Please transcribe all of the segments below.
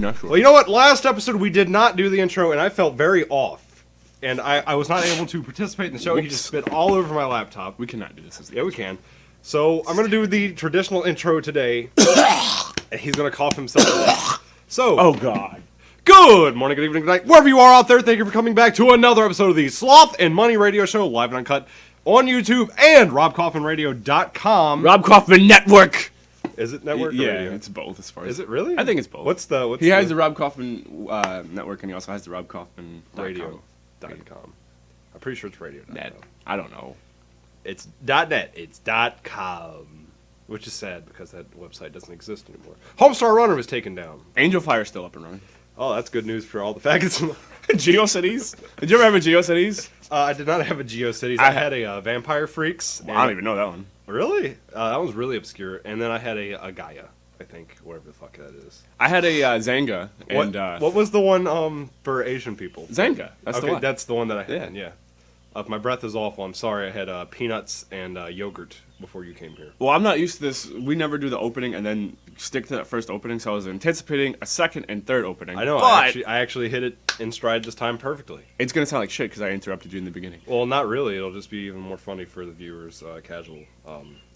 Well, you know what? Last episode we did not do the intro, and I felt very off. And I was not able to participate in the show. He just spit all over my laptop. We cannot do this. Yeah, we can. So I'm going to do the traditional intro today. And he's going to cough himself away. So, Oh, God. good morning, good evening, good night. Wherever you are out there, thank you for coming back to another episode of the Sloth and Money radio show, live and uncut on YouTube and robkaufmanradio.com. Rob Kaufman Network. Is it network or Yeah, radio? it's both as far as... Is it really? I think it's both. What's he has the Rob Kaufman Network, and he also has the Rob Kaufman radio.com. I'm pretty sure it's radio.com. Net. I don't know. It's .net. It's .com. Which is sad because that website doesn't exist anymore. Homestar Runner was taken down. Angel Fire's still up and running. Oh, that's good news for all the faggots. GeoCities? Did you ever have a GeoCities? I did not have a GeoCities. I had a Vampire Freaks. Well, I don't even know that one. Really? That was really obscure. And then I had a Gaia, I think, whatever the fuck that is. I had a Zanga. And, what was the one for Asian people? Zanga. That's the one. That's the one that I had, yeah. If my breath is awful, I'm sorry. I had peanuts and yogurt before you came here. Well, I'm not used to this. We never do the opening and then stick to that first opening, so I was anticipating a second and third opening. I know. But I actually hit it in stride this time perfectly. it's going to sound like shit because I interrupted you in the beginning. Well, not really. It'll just be even more funny for the viewers, casual.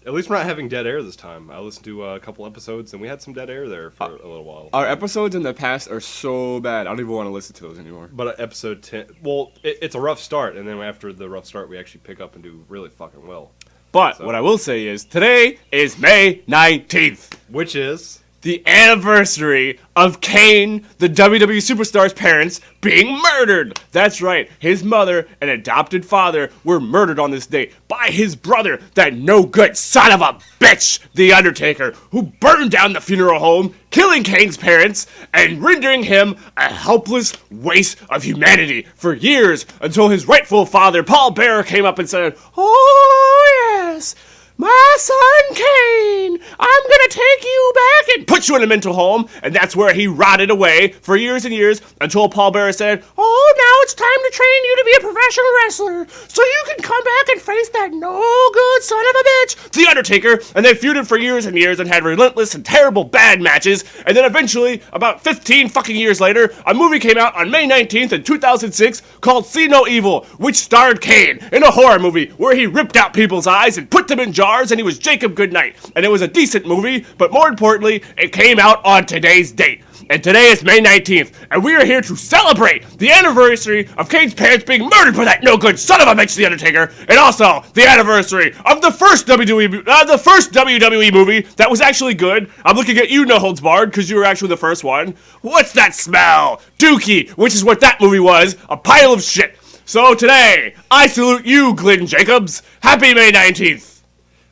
At least we're not having dead air this time. I listened to a couple episodes, and we had some dead air there for a little while. Our episodes in the past are so bad, I don't even want to listen to those anymore. But episode 10, well, it's a rough start, and then after the rough start, we actually pick up and do really fucking well. But what I will say is, today is May 19th. Which is... the anniversary of Kane, the WWE superstar's parents, being murdered. That's right, his mother and adopted father were murdered on this day by his brother, that no-good son of a bitch, The Undertaker, who burned down the funeral home, killing Kane's parents, and rendering him a helpless waste of humanity for years, until his rightful father, Paul Bearer, came up and said, "Oh, yes, my son Kane, I'm gonna take you back and put you in a mental home," and that's where he rotted away for years and years until Paul Bearer said, "Oh, now it's time to train you to be a professional wrestler so you can come back and face that no-good son of a bitch, The Undertaker," and they feuded for years and years and had relentless and terrible bad matches, and then eventually, about 15 fucking years later, a movie came out on May 19th in 2006 called See No Evil, which starred Kane in a horror movie where he ripped out people's eyes and put them in jars, and he was Jacob Goodnight. And it was a decent movie, but more importantly, it came out on today's date. And today is May 19th, and we are here to celebrate the anniversary of Kane's parents being murdered by that no-good son of a bitch, The Undertaker, and also the anniversary of the first WWE movie that was actually good. I'm looking at you, No Holds Barred, because you were actually the first one. What's that smell? Dookie, which is what that movie was, a pile of shit. So today, I salute you, Glenn Jacobs. Happy May 19th.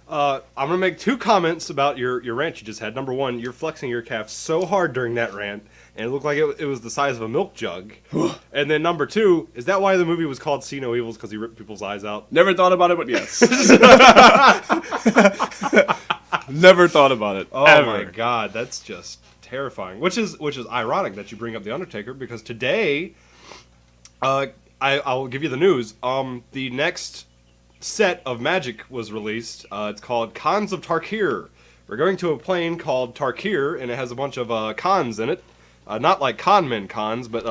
I'm going to make two comments about your rant you just had. Number one, you're flexing your calf so hard during that rant, and it looked like it was the size of a milk jug. And then number two, is that why the movie was called See No Evils, because he ripped people's eyes out? Never thought about it, but yes. Never thought about it. Oh ever. my god, that's just terrifying. Which is ironic that you bring up The Undertaker, because today, I'll give you the news. The next set of Magic was released. It's called Cons of Tarkir. We're going to a plane called Tarkir, and it has a bunch of cons in it. Not like conmen cons, but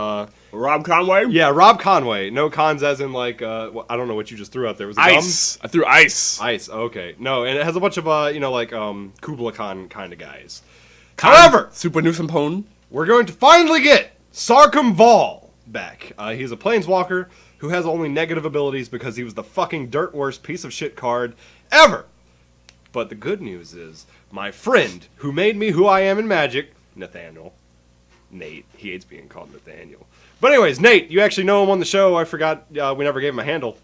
Rob Conway? yeah, Rob Conway. No cons as in like I don't know what you just threw out there. Was it Ice. I threw ice. Ice. Okay. No, and it has a bunch of like Kubla Khan kind of guys. However, Super Newsom we're going to finally get Sarkum Val back. He's a planeswalker who has only negative abilities because he was the fucking dirt worst piece of shit card ever. But the good news is, my friend who made me who I am in Magic, Nathaniel. Nate. He hates being called Nathaniel. But anyways, Nate, you actually know him on the show. I forgot we never gave him a handle.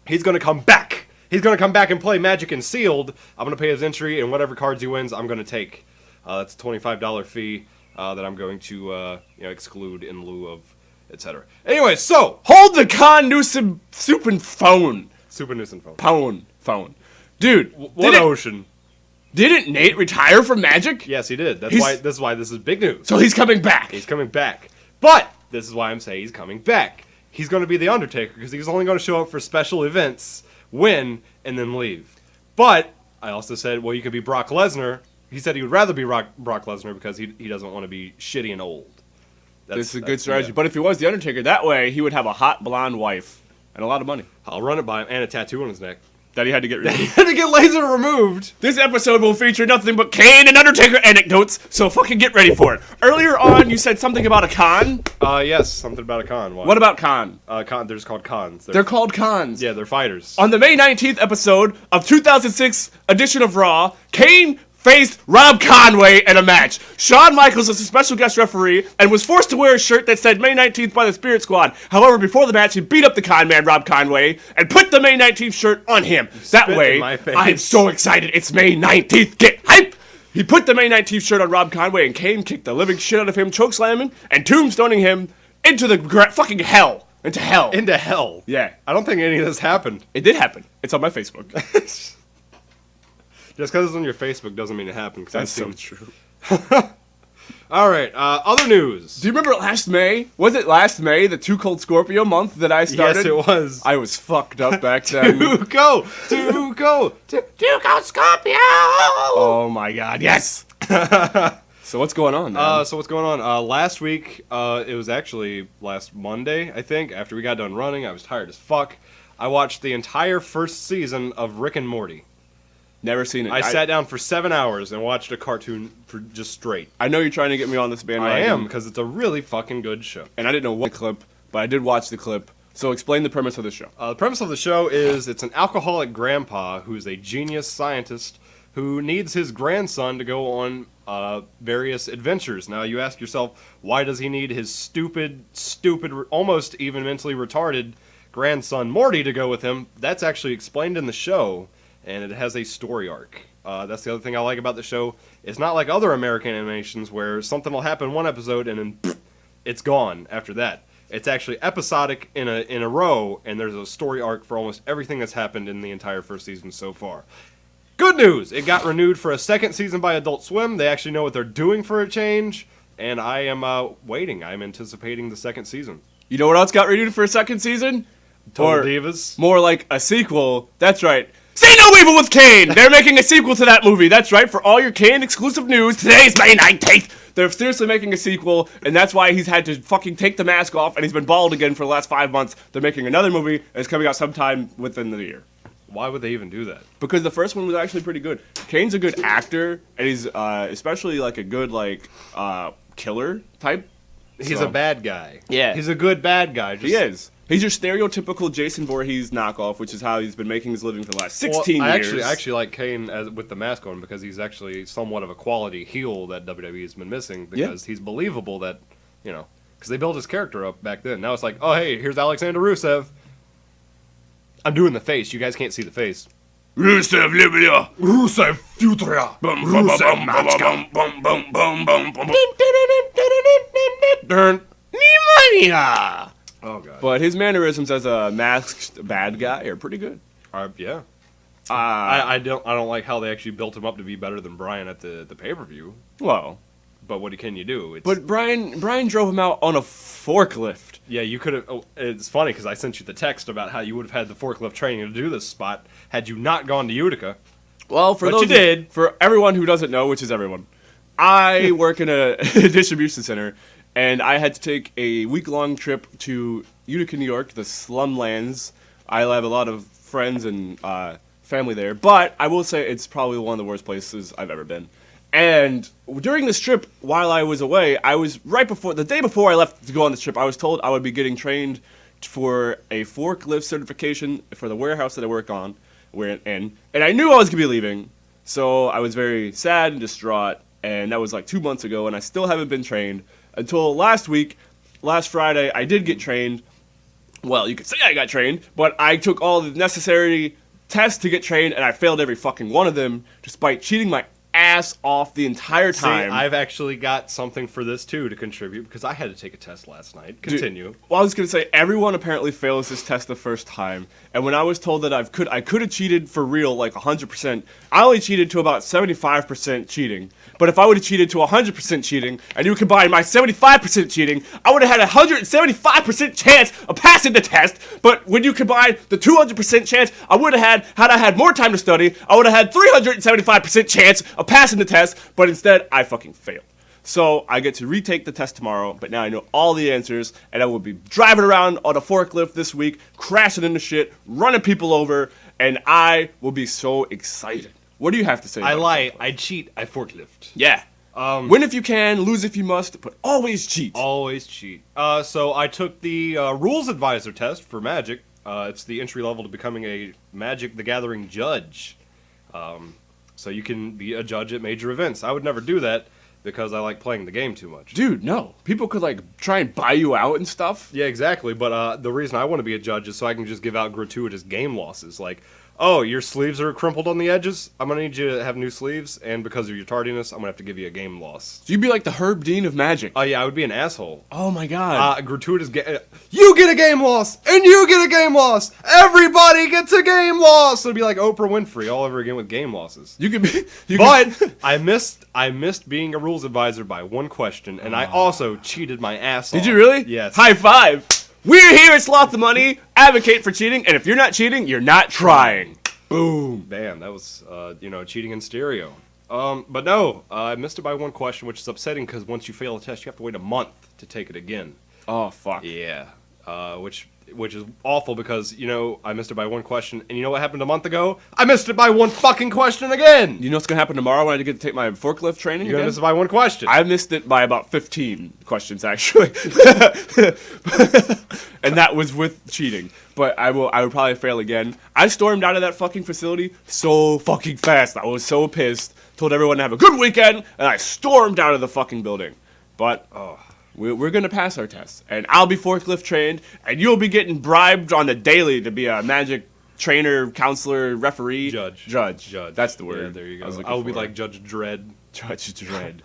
He's going to come back. He's going to come back and play Magic and Sealed. I'm going to pay his entry, and whatever cards he wins, I'm going to take. That's a $25 fee that I'm going to exclude in lieu of etc. Anyway, so Hold the Con Newsom Supin phone. Super Newsom phone. Dude, What ocean? Didn't Nate retire from Magic? Yes, he did. That's why this is big news. So he's coming back. He's coming back. But this is why I'm saying he's coming back. He's going to be the Undertaker because he's only going to show up for special events, win, and then leave. But I also said, you could be Brock Lesnar. He said he would rather be Brock Lesnar because he doesn't want to be shitty and old. This is a good strategy. But if he was The Undertaker, that way he would have a hot blonde wife and a lot of money. I'll run it by him and a tattoo on his neck. That he had to get rid of. He had to get laser removed. This episode will feature nothing but Kane and Undertaker anecdotes, so fucking get ready for it. Earlier on, you said something about a con? Yes, something about a con. Why? What about con? They're just called cons. They're called cons. Yeah, they're fighters. On the May 19th episode of 2006 edition of Raw, Kane faced Rob Conway in a match. Shawn Michaels was a special guest referee and was forced to wear a shirt that said May 19th by the Spirit Squad. However, before the match, he beat up the con man, Rob Conway, and put the May 19th shirt on him. That way, I'm so excited. It's May 19th. Get hype! He put the May 19th shirt on Rob Conway, and Kane kicked the living shit out of him, chokeslamming and tombstoning him into the fucking hell. Into hell. Into hell. Yeah. I don't think any of this happened. It did happen. It's on my Facebook. Just because it's on your Facebook doesn't mean it happened. That's so true. All right, other news. Do you remember last May? Was it last May, the Too Cold Scorpio month that I started? Yes, it was. I was fucked up back then. Too Cold Scorpio. Oh my God, yes. So what's going on, man? Last week, it was actually last Monday, I think, after we got done running. I was tired as fuck. I watched the entire first season of Rick and Morty. Never seen it. I sat down for 7 hours and watched a cartoon for just straight. I know you're trying to get me on this bandwagon. I am, because it's a really fucking good show. And I didn't know what clip, but I did watch the clip. So explain the premise of the show. The premise of the show is it's an alcoholic grandpa who's a genius scientist who needs his grandson to go on various adventures. Now, you ask yourself, why does he need his stupid, almost even mentally retarded grandson Morty to go with him? That's actually explained in the show, and it has a story arc. That's the other thing I like about the show. It's not like other American animations where something will happen one episode and then it's gone after that. It's actually episodic in a row, and there's a story arc for almost everything that's happened in the entire first season so far. Good news! It got renewed for a second season by Adult Swim. They actually know what they're doing for a change, and I am waiting. I'm anticipating the second season. You know what else got renewed for a second season? Total Divas? More like a sequel. That's right. Say No Evil with Kane! They're making a sequel to that movie. That's right. For all your Kane exclusive news, today's May 19th. They're seriously making a sequel, and that's why he's had to fucking take the mask off, and he's been bald again for the last 5 months. They're making another movie, and it's coming out sometime within the year. Why would they even do that? Because the first one was actually pretty good. Kane's a good actor, and he's especially like a good killer type. He's a bad guy. Yeah. He's a good bad guy. He is. He's your stereotypical Jason Voorhees knockoff, which is how he's been making his living for the last 16 years. I actually like Kane with the mask on because he's actually somewhat of a quality heel that WWE has been missing because he's believable that, because they built his character up back then. Now it's like, oh, hey, here's Alexander Rusev. I'm doing the face. You guys can't see the face. Rusev Libya. Rusev Futura. Rusev Matchcom. Pneumonia. Oh, God. But his mannerisms as a masked bad guy are pretty good. Yeah. I don't like how they actually built him up to be better than Bryan at the pay-per-view. Well, but what can you do? But Bryan drove him out on a forklift. Yeah, you could have. It's funny because I sent you the text about how you would have had the forklift training to do this spot had you not gone to Utica. Well, for everyone who doesn't know, which is everyone, I work in a distribution center, and I had to take a week-long trip to Utica, New York, the slumlands. I have a lot of friends and family there, but I will say it's probably one of the worst places I've ever been. And during this trip, while I was away, the day before I left to go on this trip, I was told I would be getting trained for a forklift certification for the warehouse that I work in. And I knew I was going to be leaving, so I was very sad and distraught, and that was like 2 months ago, and I still haven't been trained until last Friday, I did get trained. Well, you could say I got trained, but I took all the necessary tests to get trained, and I failed every fucking one of them, despite cheating my ass off the entire time. See, I've actually got something for this too to contribute because I had to take a test last night. Continue. Dude, well, I was gonna say everyone apparently fails this test the first time, and when I was told that I could have cheated for real, like 100%, I only cheated to about 75% cheating. But if I would have cheated to 100% cheating, and you combine my 75% cheating, I would have had a 175% chance of passing the test. But when you combine the 200% chance, I would have had I had more time to study, I would have had 375% chance of passing the test. But instead, I fucking failed. So I get to retake the test tomorrow, but now I know all the answers, and I will be driving around on a forklift this week, crashing into shit, running people over, and I will be so excited. What do you have to say? I about lie. forklift? I cheat. I forklift. Yeah. Win if you can, lose if you must, but always cheat. Always cheat. So I took the rules advisor test for Magic. It's the entry level to becoming a Magic the Gathering judge. So you can be a judge at major events. I would never do that because I like playing the game too much. Dude, no. People could, like, try and buy you out and stuff. Yeah, exactly. But the reason I want to be a judge is so I can just give out gratuitous game losses. Like, oh, your sleeves are crumpled on the edges? I'm going to need you to have new sleeves. And because of your tardiness, I'm going to have to give you a game loss. So you'd be like the Herb Dean of Magic. Oh, yeah, I would be an asshole. Oh, my God. Gratuitous you get a game loss, and you get a game loss. Everybody gets a game loss. It'll be like Oprah Winfrey all over again with game losses. You could be... But I missed being a rules advisor by one question, and I also cheated my ass off. Did you really? Yes. High five. We're here at Sloth and Money, advocate for cheating, and if you're not cheating, you're not trying. Boom. Bam, that was, cheating in stereo. But no, I missed it by one question, which is upsetting because once you fail a test, you have to wait a month to take it again. Oh, fuck. Yeah, which is awful because, I missed it by one question, and you know what happened a month ago? I missed it by one fucking question again! You know what's going to happen tomorrow when I get to take my forklift training You're again? gonna miss it by one question. I missed it by about 15 questions, actually. And that was with cheating. But I would probably fail again. I stormed out of that fucking facility so fucking fast. I was so pissed. Told everyone to have a good weekend, and I stormed out of the fucking building. But we're going to pass our tests. And I'll be forklift trained, and you'll be getting bribed on the daily to be a Magic trainer, counselor, referee. Judge. That's the word. Yeah, there you go. I will be for. like Judge Dredd. Judge Dredd.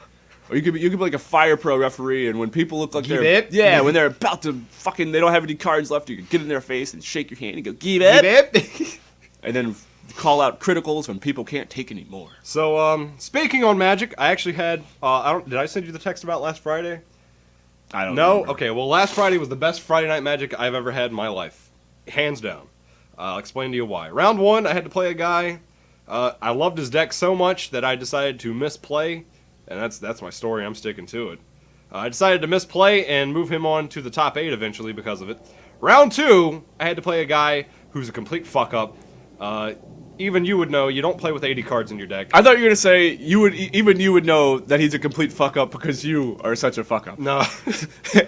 Or you could be like a Fire Pro referee, and when people look like Give they're it. when they're about to fucking, they don't have any cards left, you can get in their face and shake your hand and go, give it, and then call out criticals when people can't take any more. So, speaking on Magic, I actually had, did I send you the text about last Friday? I don't No? remember. Okay, well, last Friday was the best Friday Night Magic I've ever had in my life. Hands down. I'll explain to you why. Round one, I had to play a guy. I loved his deck so much that I decided to misplay, and that's my story. I'm sticking to it. I decided to misplay and move him on to the top 8 eventually because of it. Round two, I had to play a guy who's a complete fuck-up. Even you would know, you don't play with 80 cards in your deck. I thought you were gonna say you would know that he's a complete fuck up because you are such a fuck up. No.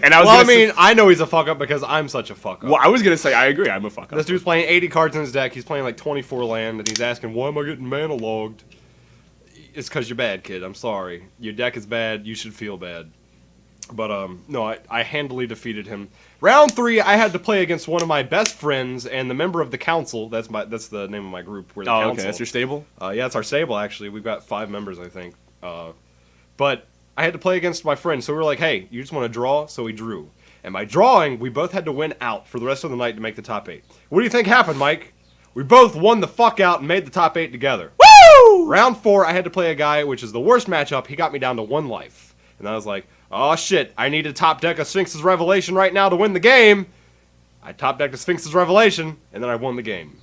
And I was Well, gonna say, I know he's a fuck-up because I'm such a fuck-up. well, I was gonna say I agree. I'm a fuck up. This dude's playing 80 cards in his deck. He's playing like 24 land, and he's asking, why am I getting mana logged? It's because you're bad, kid. I'm sorry. Your deck is bad. You should feel bad. But, no, I handily defeated him. Round 3, I had to play against one of my best friends and the member of the council. That's the name of my group. We're the council. Okay, that's your stable. Yeah, it's our stable, actually. We've got 5 members, I think. But I had to play against my friend, so we were like, hey, you just want to draw? So we drew. And by drawing, we both had to win out for the rest of the night to make the top 8. What do you think happened, Mike? We both won the fuck out and made the top 8 together. Woo! Round 4, I had to play a guy, which is the worst matchup. He got me down to 1 life. And I was like, oh shit, I need to top deck a Sphinx's Revelation right now to win the game. I top decked a Sphinx's Revelation, and then I won the game.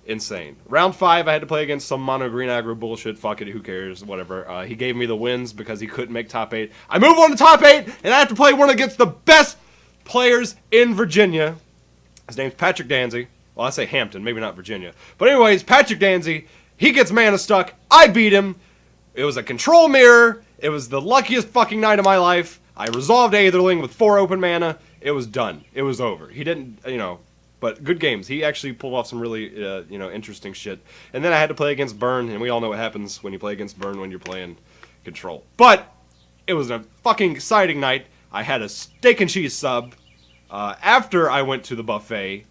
Insane. Round 5, I had to play against some mono green aggro bullshit. Fuck it, who cares? Whatever. He gave me the wins because he couldn't make top 8. I move on to top 8, and I have to play one against the best players in Virginia. His name's Patrick Danzy. Well, I say Hampton, maybe not Virginia. But anyways, Patrick Danzy, he gets mana stuck. I beat him. It was a control mirror. It was the luckiest fucking night of my life. I resolved Aetherling with 4 open mana. It was done. It was over. He didn't, but good games. He actually pulled off some really, interesting shit. And then I had to play against Burn, and we all know what happens when you play against Burn when you're playing control. But it was a fucking exciting night. I had a steak and cheese sub. After I went to the buffet,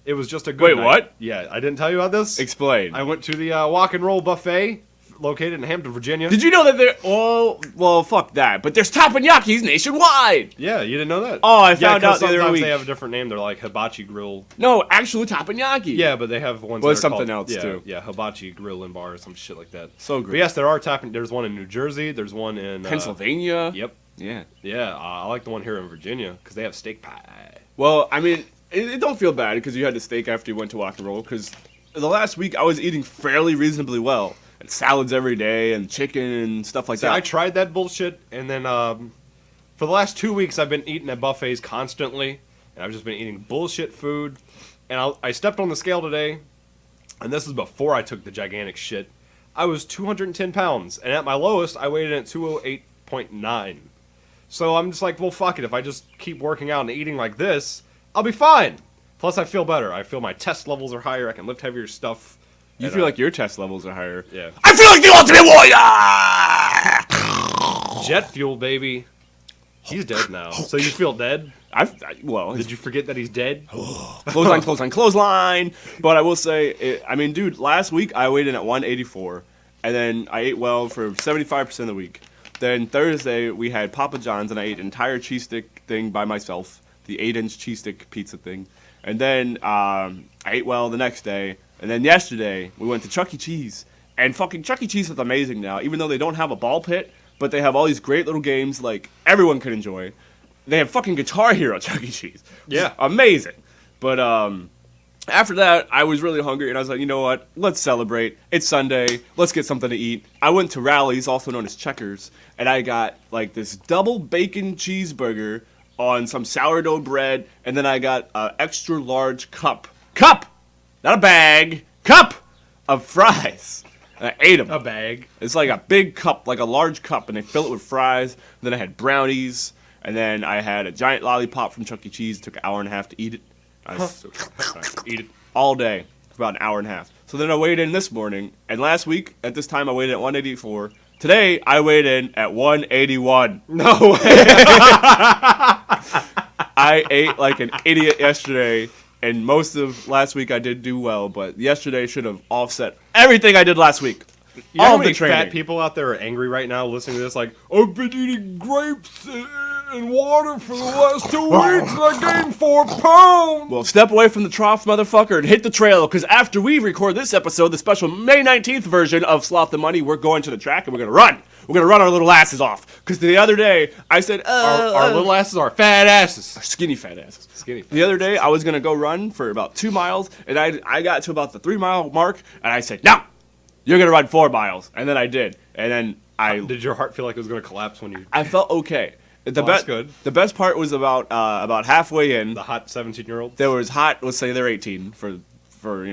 it was just a good Wait, night. what? Yeah, I didn't tell you about this? Explain. I went to the Walk and Roll buffet located in Hampton, Virginia. Did you know that there? Oh, well, fuck that. But there's teppanyakis nationwide. Yeah, you didn't know that? Oh, I found out the other sometimes week. they have a different name. They're like Hibachi Grill. No, actual teppanyaki. Yeah, but they have ones Well, that it's are something called, else, too. Yeah, Hibachi Grill and Bar or some shit like that. So But great. yes, there's one in New Jersey. There's one in Pennsylvania. Yep. Yeah. Yeah, I like the one here in Virginia because they have steak pie. Well, I mean, it don't feel bad because you had the steak after you went to Walk and Roll. Because the last week I was eating fairly reasonably well, and salads every day and chicken and stuff like See, that. I tried that bullshit, and then for the last 2 weeks, I've been eating at buffets constantly, and I've just been eating bullshit food. And I stepped on the scale today, and this is before I took the gigantic shit. I was 210 pounds, and at my lowest, I weighed in at 208.9. So I'm just like, well, fuck it. If I just keep working out and eating like this, I'll be fine. Plus, I feel better. I feel my test levels are higher. I can lift heavier stuff. You feel like your test levels are higher. Yeah. I feel like the Ultimate Warrior! Jet fuel, baby. He's dead now. So you feel dead? Did Did you forget that he's dead? clothesline. But I will say, dude, last week I weighed in at 184, and then I ate well for 75% of the week. Then Thursday we had Papa John's, and I ate an entire cheese stick thing by myself, the 8-inch cheese stick pizza thing. And then I ate well the next day, and then yesterday we went to Chuck E. Cheese, and fucking Chuck E. Cheese is amazing now, even though they don't have a ball pit, but they have all these great little games like everyone can enjoy. They have fucking Guitar Hero at Chuck E. Cheese. Yeah. Amazing. But after that, I was really hungry, and I was like, you know what? Let's celebrate. It's Sunday. Let's get something to eat. I went to Rally's, also known as Checkers, and I got like this double bacon cheeseburger on some sourdough bread, and then I got an extra large cup, not a bag, cup of fries. And I ate them. A bag. It's like a big cup, like a large cup, and they fill it with fries. And then I had brownies, and then I had a giant lollipop from Chuck E. Cheese. It took an hour and a half to eat it. I eat it all day for about an hour and a half. So then I weighed in this morning, and last week at this time I weighed in at 184. Today I weighed in at 181. No way. I ate like an idiot yesterday, and most of last week I did do well, but yesterday should have offset everything I did last week. You know All how of the many training. fat people out there are angry right now listening to this? Like, I've been eating grapes and water for the last 2 weeks and I gained 4 pounds. Well, step away from the trough, motherfucker, and hit the trail, because after we record this episode, the special May 19th version of Sloth and Money, we're going to the track and we're going to run. We're going to run our little asses off. Because the other day, I said, Our little asses are fat asses. skinny fat asses. Skinny fat The other day, I was going to go run for about 2 miles, and I got to about the 3-mile mark, and I said, no, you're going to run 4 miles. And then I did. And then Did your heart feel like it was going to collapse when you... I felt okay. That's good. The best part was about halfway in. The hot 17-year-old? There was hot, let's say they're 18 for you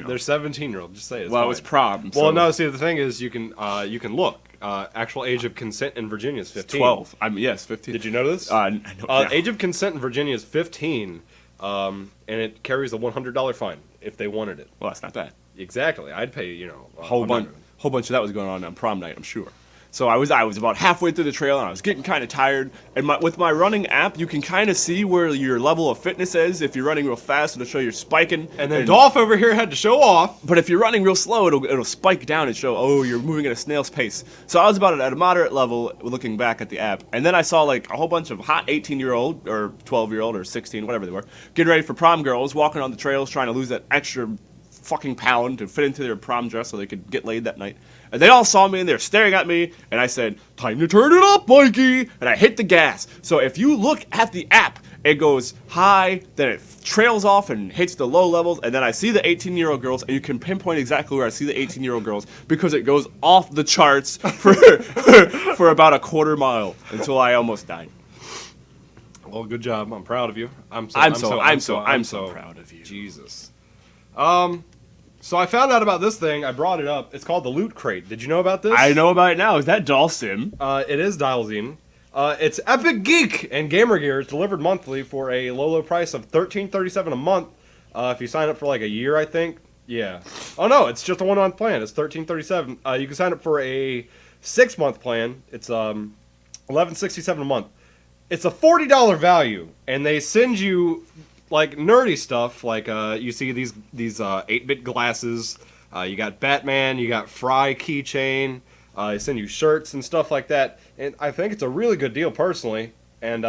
know. They're 17-year-old. Just say it. Well, it was prom. Well, so no, see, the thing is, you can look. Actual age of consent in Virginia is 15. 12. Yes, 15. Did you know this? I know, yeah. Age of consent in Virginia is 15, and it carries a $100 fine if they wanted it. Well, that's not bad. Exactly. I'd pay, A whole bunch of that was going on prom night, I'm sure. So I was about halfway through the trail, and I was getting kind of tired. And with my running app, you can kind of see where your level of fitness is. If you're running real fast, it'll show you're spiking. And then Dolph over here had to show off. But if you're running real slow, it'll spike down and show, oh, you're moving at a snail's pace. So I was about at a moderate level looking back at the app. And then I saw like a whole bunch of hot 18-year-old or 12-year-old or 16, whatever they were, getting ready for prom girls, walking on the trails trying to lose that extra fucking pound to fit into their prom dress so they could get laid that night. And they all saw me and they're staring at me, and I said, time to turn it up, Mikey! And I hit the gas. So if you look at the app, it goes high, then it trails off and hits the low levels, and then I see the 18-year-old girls, and you can pinpoint exactly where I see the 18-year-old girls because it goes off the charts for about a quarter mile until I almost died. Well, good job. I'm proud of you. I'm so proud of you. Jesus. So I found out about this thing. I brought it up. It's called the Loot Crate. Did you know about this? I know about it now. Is that Dalsim? It is Dialzine. It's Epic Geek and Gamer Gear. It's delivered monthly for a low price of $13.37 a month. If you sign up for like a year, I think. Yeah. Oh no, it's just a 1-month plan. It's $13.37. You can sign up for a 6-month plan. It's $11.67 a month. It's a $40 value, and they send you like nerdy stuff, like you see these 8-bit glasses, you got Batman, you got Fry keychain, they send you shirts and stuff like that, and I think it's a really good deal personally. And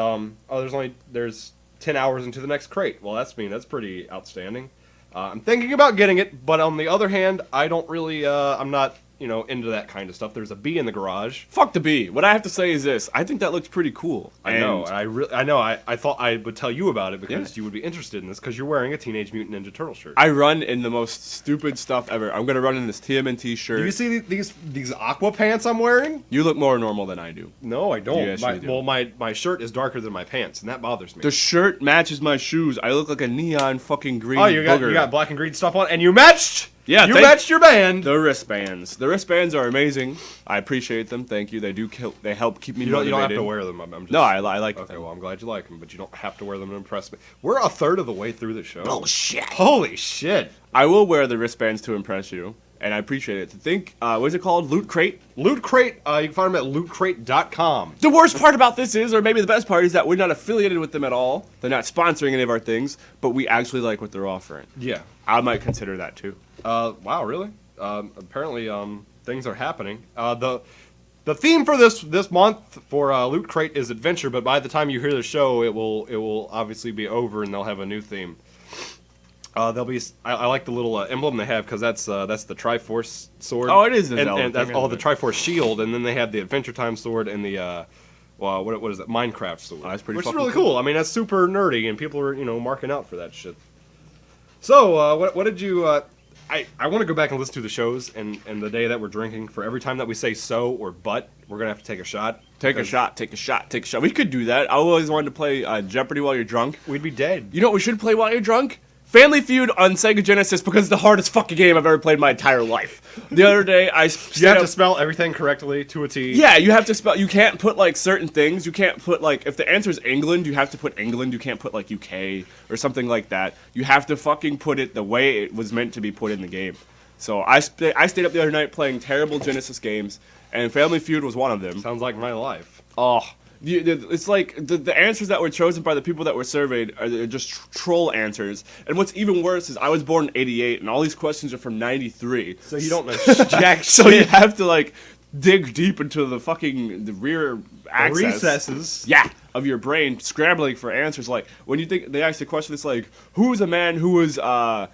there's 10 hours into the next crate. Well, that's pretty outstanding. I'm thinking about getting it, but on the other hand, I don't really I'm not into that kind of stuff. There's a bee in the garage. Fuck the bee. What I have to say is this. I think that looks pretty cool. I know. I thought I would tell you about it because you would be interested in this because you're wearing a Teenage Mutant Ninja Turtle shirt. I run in the most stupid stuff ever. I'm going to run in this TMNT shirt. Do you see these aqua pants I'm wearing? You look more normal than I do. No, I don't. You actually do. Well, my shirt is darker than my pants, and that bothers me. The shirt matches my shoes. I look like a neon fucking green you booger. got black and green stuff on, and you matched. Yeah, you matched your band. The wristbands. The wristbands are amazing. I appreciate them. Thank you. They help keep me motivated. You don't have to wear them. I'm just, no, I like them. Okay, well, I'm glad you like them, but you don't have to wear them to impress me. We're a third of the way through the show. Bullshit. Holy shit. I will wear the wristbands to impress you, and I appreciate it. To think, what is it called? Loot Crate? Loot Crate, you can find them at lootcrate.com. The worst part about this is, or maybe the best part, is that we're not affiliated with them at all. They're not sponsoring any of our things, but we actually like what they're offering. Yeah. I might consider that too. Wow, really? Apparently, things are happening. The theme for this month for Loot Crate is adventure, but by the time you hear the show, it will obviously be over, and they'll have a new theme. They'll be. I like the little emblem they have because that's the Triforce sword. Oh, it is the Zelda. And that's all the Triforce shield, and then they have the Adventure Time sword and the what is it? Minecraft sword. Oh, that's pretty. Which is fucking really cool. I mean, that's super nerdy, and people are marking out for that shit. So, what did you? I want to go back and listen to the shows and the day that we're drinking. For every time that we say so or but, we're gonna have to take a shot. Take a shot. We could do that. I always wanted to play Jeopardy while you're drunk. We'd be dead. You know what we should play while you're drunk? Family Feud on Sega Genesis because it's the hardest fucking game I've ever played in my entire life. The other day, you have to spell everything correctly to a T. Yeah, you have to spell. You can't put like certain things. You can't put like if the answer is England, you have to put England. You can't put like UK or something like that. You have to fucking put it the way it was meant to be put in the game. So I stayed up the other night playing terrible Genesis games, and Family Feud was one of them. Sounds like my life. Oh. It's like the answers that were chosen by the people that were surveyed are just troll answers. And what's even worse is I was born in 88 and all these questions are from 93. So you don't know jack shit. So you have to like dig deep into the rear recesses. Yeah, of your brain scrambling for answers. Like when you think they ask the question, it's like who is a man who's well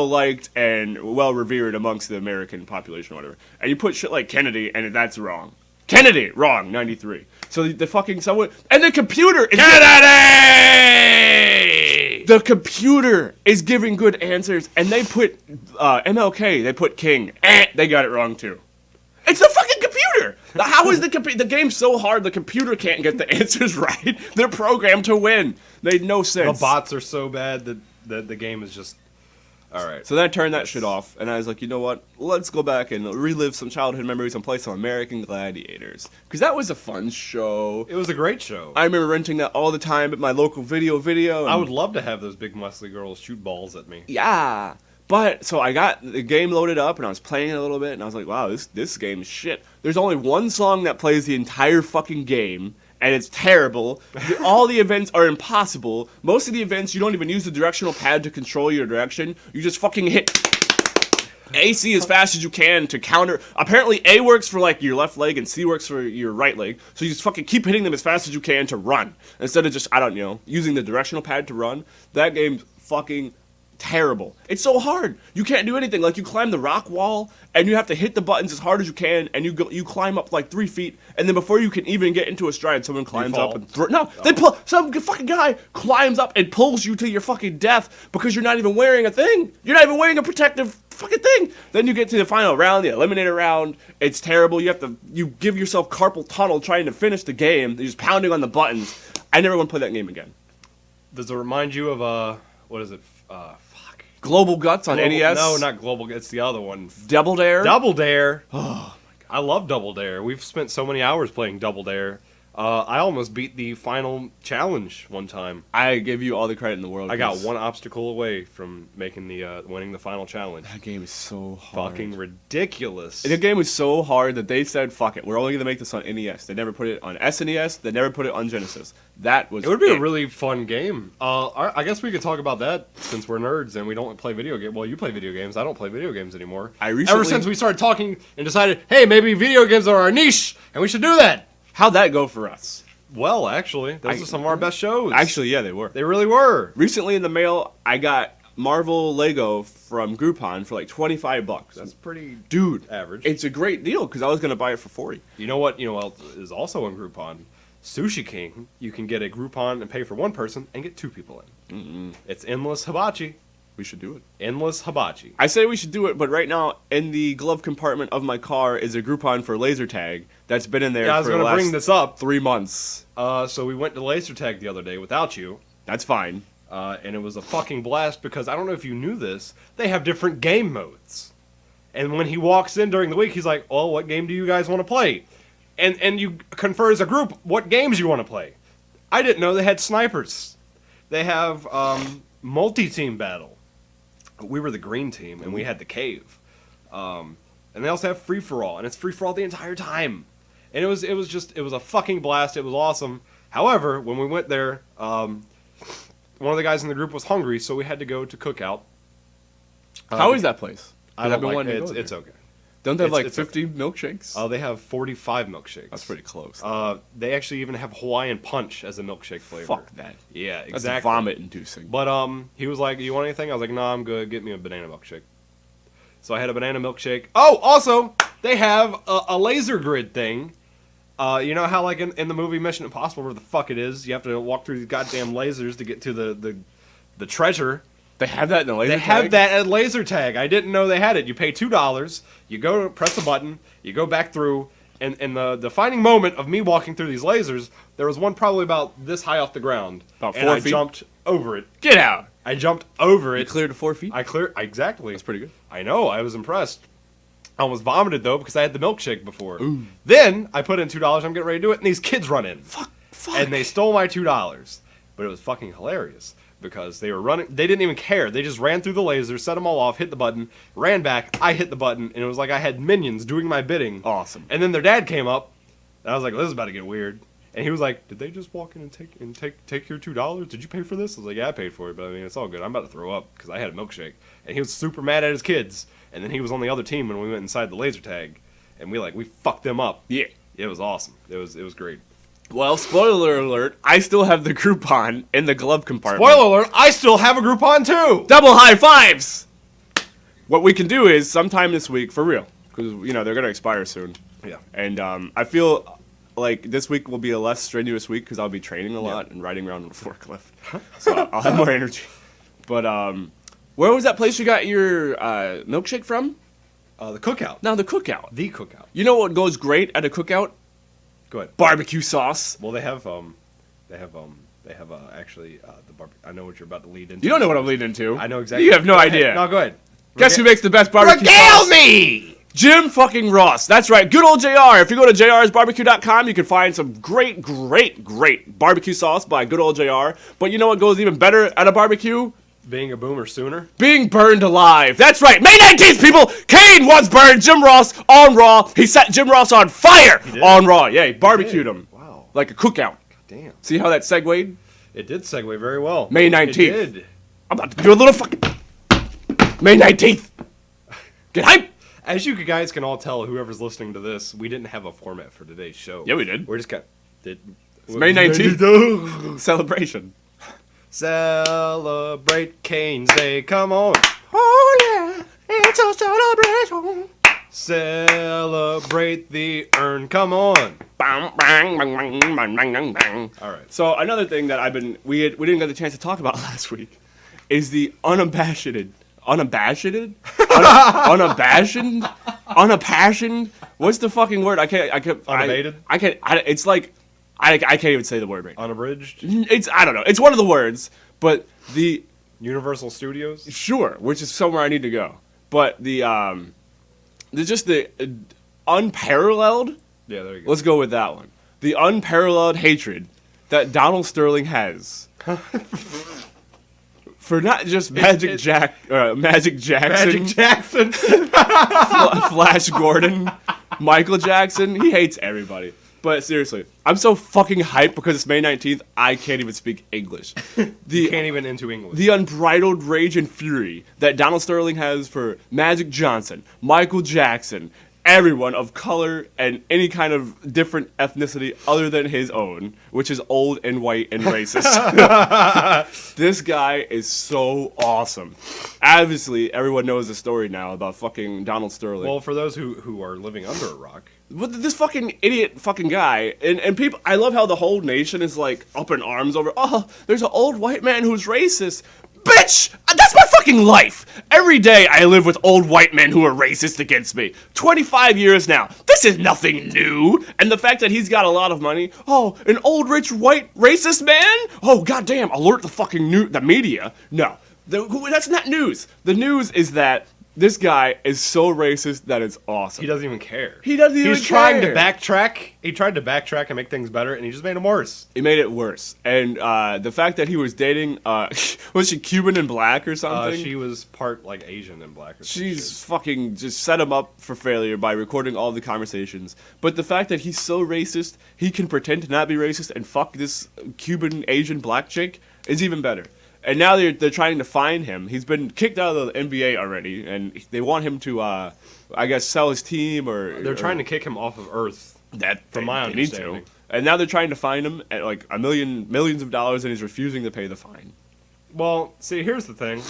liked and well revered amongst the American population or whatever. And you put shit like Kennedy and that's wrong. Kennedy, wrong, 93. So the fucking someone and the computer is Kennedy. The computer is giving good answers, and they put MLK. They put King. They got it wrong too. It's the fucking computer. How is the game's so hard? The computer can't get the answers right. They're programmed to win. Made no sense. The bots are so bad that the game is just. All right. So then I turned that shit off, and I was like, you know what? Let's go back and relive some childhood memories and play some American Gladiators. Because that was a fun show. It was a great show. I remember renting that all the time at my local video. I would love to have those big muscly girls shoot balls at me. Yeah. But, so I got the game loaded up, and I was playing it a little bit, and I was like, wow, this game is shit. There's only one song that plays the entire fucking game, and it's terrible. All the events are impossible. Most of the events, you don't even use the directional pad to control your direction. You just fucking hit AC as fast as you can to counter. Apparently, A works for like your left leg and C works for your right leg. So you just fucking keep hitting them as fast as you can to run. Instead of just, using the directional pad to run. That game's fucking terrible. It's so hard. You can't do anything. Like you climb the rock wall and you have to hit the buttons as hard as you can, and you climb up like 3 feet, and then before you can even get into a stride, someone climbs up and they pull. Some fucking guy climbs up and pulls you to your fucking death because you're not even wearing a thing. You're not even wearing a protective fucking thing. Then you get to the final round, the eliminator round. It's terrible. You give yourself carpal tunnel trying to finish the game. You're just pounding on the buttons. I never want to play that game again. Does it remind you of what is it? Global Guts on NES? No, not Global. It's the other one. Double Dare? Double Dare. Oh my god. I love Double Dare. We've spent so many hours playing Double Dare. I almost beat the final challenge one time. I give you all the credit in the world. I got one obstacle away from making winning the final challenge. That game is so hard. Fucking ridiculous. The game was so hard that they said, fuck it, we're only going to make this on NES. They never put it on SNES. They never put it on Genesis. It would be a really fun game. I guess we could talk about that since we're nerds and we don't play video games. Well, you play video games. I don't play video games anymore. Ever since we started talking and decided, hey, maybe video games are our niche and we should do that. How'd that go for us? Well, actually, those are some of our best shows. Actually, yeah, they were. They really were. Recently in the mail, I got Marvel Lego from Groupon for like $25. That's pretty Dude, average. it's a great deal because I was gonna buy it for $40. You know what? You know what else is also on Groupon? Sushi King. You can get a Groupon and pay for one person and get two people in. It's endless hibachi. We should do it. Endless hibachi. I say we should do it, but right now in the glove compartment of my car is a Groupon for laser tag that's been in there Yeah, I was for the going to last bring this up. 3 months. So we went to laser tag the other day without you, That's fine. and it was a fucking blast because I don't know if you knew this. They have different game modes, and when he walks in during the week, he's like, "Well, what game do you guys want to play?" And you confer as a group what games you want to play. I didn't know they had snipers. They have multi-team battle. We were the green team, and we had the cave. And they also have free-for-all, and it's free-for-all the entire time. And it was a fucking blast. It was awesome. However, when we went there, one of the guys in the group was hungry, so we had to go to Cookout. How is that place? I I've don't been like wanting it. to go there. It's okay. Don't they have like It's 50 milkshakes? They have 45 milkshakes. That's pretty close. They actually even have Hawaiian Punch as a milkshake flavor. Fuck that. Yeah, That's exactly. vomit-inducing. But he was like, "You want anything?" I was like, "Nah, I'm good. Get me a banana milkshake." So I had a banana milkshake. Oh, also they have a laser grid thing. You know how like in the movie Mission Impossible, where the fuck it is, you have to walk through these goddamn lasers to get to the treasure. They have that in the laser They tag? have that at laser tag. I didn't know they had it. You pay $2. You go press a button. You go back through. And in the defining moment of me walking through these lasers, there was one probably about this high off the ground. About and 4 I feet? jumped over it. Get out! I jumped over You it. cleared to 4 feet? I cleared exactly. That's pretty good. I know. I was impressed. I almost vomited though because I had the milkshake before. Ooh. Then I put in $2. I'm getting ready to do it, and these kids run in. Fuck. And they stole my $2. But it was fucking hilarious because they were running. They didn't even care. They just ran through the lasers, set them all off, hit the button, ran back. I hit the button, and it was like I had minions doing my bidding. Awesome. And then their dad came up, and I was like, "This is about to get weird." And he was like, "Did they just walk in and take your $2? Did you pay for this?" I was like, "Yeah, I paid for it, but I mean, it's all good. I'm about to throw up because I had a milkshake." And he was super mad at his kids. And then he was on the other team when we went inside the laser tag, and we fucked them up. Yeah. It was awesome. It was great. Well, spoiler alert, I still have the Groupon in the glove compartment. Spoiler alert, I still have a Groupon too! Double high fives! What we can do is, sometime this week, for real, because, you know, they're going to expire soon. Yeah. And I feel like this week will be a less strenuous week because I'll be training a lot and riding around on a forklift. So I'll have more energy. But where was that place you got your milkshake from? The Cookout. No, the Cookout. The Cookout. You know what goes great at a Cookout? Go ahead. Barbecue sauce. Well, they have actually the barbecue. I know what you're about to lead into. You don't know what I'm leading into. I know exactly. You have no Go ahead. idea. No, go ahead. Guess who makes the best barbecue Regale sauce? me! Jim fucking Ross. That's right. Good old JR. If you go to jrsbarbecue.com, you can find some great barbecue sauce by good old JR. But you know what goes even better at a barbecue? Being a boomer sooner. Being burned alive. That's right. May 19th, people. Kane once burned Jim Ross on Raw. He set Jim Ross on fire on Raw. Yeah, he barbecued him. Wow. Like a cookout. Damn. See how that segued? It did segue very well. May 19th. It did. I'm about to do a little fucking... May 19th. Get hype. As you guys can all tell, whoever's listening to this, we didn't have a format for today's show. Yeah, we did. We're just It's May 19th. Celebration. Celebrate Kane's Day, come on. Oh yeah, it's a celebration. Celebrate the urn, come on. Bang, bang, bang, bang, bang, bang, bang, bang. All right. So another thing that we didn't get the chance to talk about last week is the unabashed. What's the fucking word? Unabated? It's like I can't even say the word right. Unabridged? I don't know. It's one of the words, but the Universal Studios? sure, which is somewhere I need to go. But the unparalleled. Yeah, there you go. Let's go with that one. The unparalleled hatred that Donald Sterling has for not just Magic Jackson, Magic Jackson. Flash Gordon, Michael Jackson. He hates everybody. But seriously, I'm so fucking hyped because it's May 19th, I can't even speak English. You can't even into English. The unbridled rage and fury that Donald Sterling has for Magic Johnson, Michael Jackson, everyone of color and any kind of different ethnicity other than his own, which is old and white and racist. This guy is so awesome. Obviously, everyone knows the story now about fucking Donald Sterling. Well, for those who are living under a rock. But this fucking idiot fucking guy, and people, I love how the whole nation is like up in arms over, oh, there's an old white man who's racist. Bitch! That's my fucking life! Every day I live with old white men who are racist against me. 25 years now. This is nothing new. And the fact that he's got a lot of money. Oh, an old rich white racist man? Oh, goddamn, alert the fucking the media. No, that's not news. The news is that this guy is so racist that it's awesome. He doesn't even care. He's trying to backtrack. He tried to backtrack and make things better, and he just made them worse. He made it worse. And the fact that he was dating, was she Cuban and black or something? She was part, like, Asian and black or something. She's fucking just set him up for failure by recording all the conversations. But the fact that he's so racist, he can pretend to not be racist and fuck this Cuban, Asian, black chick is even better. And now they're trying to find him. He's been kicked out of the NBA already, and they want him to, I guess, sell his team or... They're trying to kick him off of Earth, from my understanding. And now they're trying to find him at, like, millions of dollars, and he's refusing to pay the fine. Well, see, here's the thing.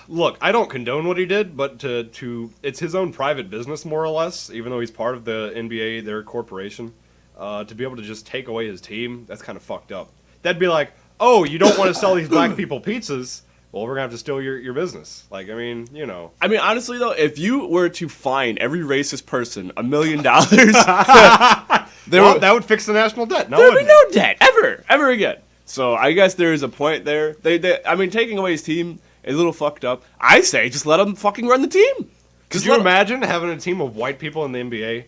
Look, I don't condone what he did, but it's his own private business, more or less, even though he's part of the NBA, their corporation. To be able to just take away his team, that's kind of fucked up. That'd be like, oh, you don't want to sell these black people pizzas? Well, we're going to have to steal your business. Like, I mean, you know. I mean, honestly, though, if you were to fine every racist person $1 million, that would fix the national debt. There would be no debt, ever again. So I guess there is a point there. I mean, taking away his team is a little fucked up. I say just let him fucking run the team. Could you imagine having a team of white people in the NBA?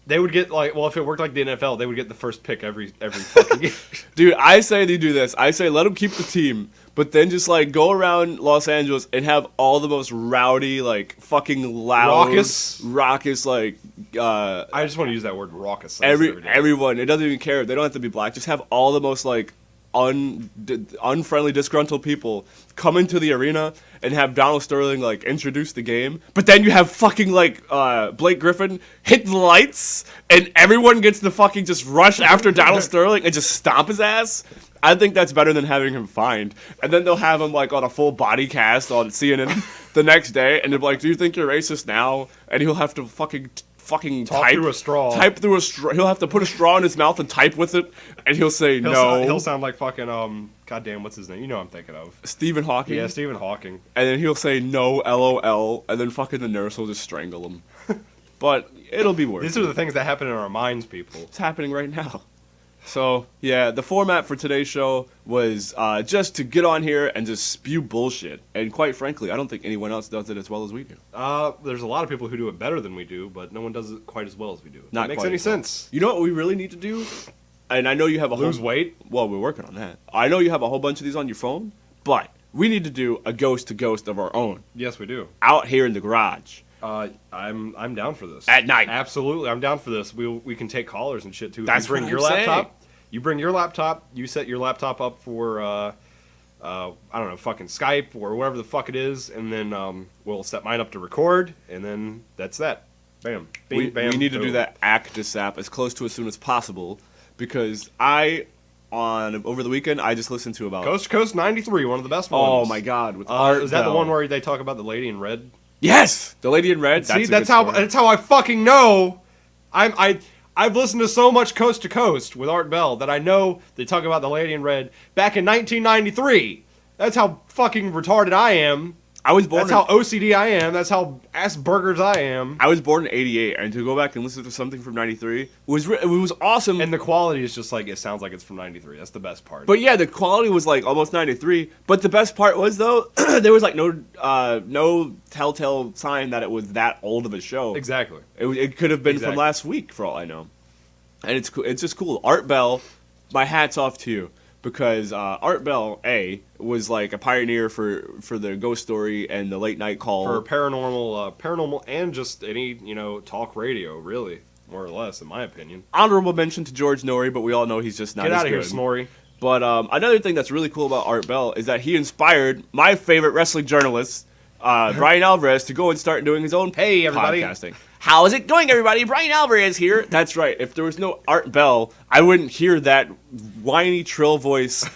They would get, like, well, if it worked like the NFL, they would get the first pick every fucking game. Dude, I say they do this. I say let them keep the team, but then just, like, go around Los Angeles and have all the most rowdy, like, fucking loud... Raucous, like... I just want to use that word, raucous. Everyone. It doesn't even care. They don't have to be black. Just have all the most, like, unfriendly, disgruntled people come into the arena and have Donald Sterling, like, introduce the game. But then you have fucking, like, Blake Griffin hit the lights, and everyone gets to fucking just rush after Donald Sterling and just stomp his ass. I think that's better than having him fined. And then they'll have him, like, on a full body cast on CNN the next day, and they'll be like, do you think you're racist now? And he'll have to fucking type through a straw. Type through a straw. He'll have to put a straw in his mouth and type with it, and he'll say no. He'll sound like fucking goddamn, what's his name? You know what I'm thinking of. Stephen Hawking. Yeah, Stephen Hawking. And then he'll say no, LOL, and then fucking the nurse will just strangle him. But it'll be worth it. These are the things that happen in our minds, people. It's happening right now. So, yeah, the format for today's show was just to get on here and just spew bullshit. And quite frankly, I don't think anyone else does it as well as we do. There's a lot of people who do it better than we do, but no one does it quite as well as we do. Not makes any sense. You know what we really need to do? And I know you have a lose weight? Well, we're working on that. I know you have a whole bunch of these on your phone, but we need to do a ghost-to-ghost of our own. Yes, we do. Out here in the garage. I'm down for this. At night. Absolutely, I'm down for this. We can take callers and shit too. That's you bring your laptop. You bring your laptop. You set your laptop up for I don't know, fucking Skype or whatever the fuck it is, and then we'll set mine up to record, and then that's that. Bam. Bing, bam. We need to do that ACT-ASAP as close to as soon as possible, because over the weekend I just listened to about Coast to Coast 93, one of the best ones. Oh my god! With Art is that the one where they talk about the lady in red? Yes, the lady in red. See, that's how I fucking know. I've listened to so much Coast to Coast with Art Bell that I know they talk about the lady in red back in 1993. That's how fucking retarded I am. I was born. That's how OCD I am. That's how Asperger's I am. I was born in '88, and to go back and listen to something from '93 was awesome. And the quality is just like, it sounds like it's from '93. That's the best part. But yeah, the quality was like almost '93. But the best part was though, there was like no telltale sign that it was that old of a show. Exactly. It could have been from last week for all I know. And it's cool. It's just cool. Art Bell, my hat's off to you. Because Art Bell, was like a pioneer for the ghost story and the late night call. For paranormal and just any, talk radio, really, more or less, in my opinion. Honorable mention to George Norrie, but we all know he's just not as good. Get out of here, Snorri. But another thing that's really cool about Art Bell is that he inspired my favorite wrestling journalist, Brian Alvarez to go and start doing his own Hey, everybody. podcasting. How is it going, everybody? Brian Alvarez here. That's right. If there was no Art Bell, I wouldn't hear that whiny shrill voice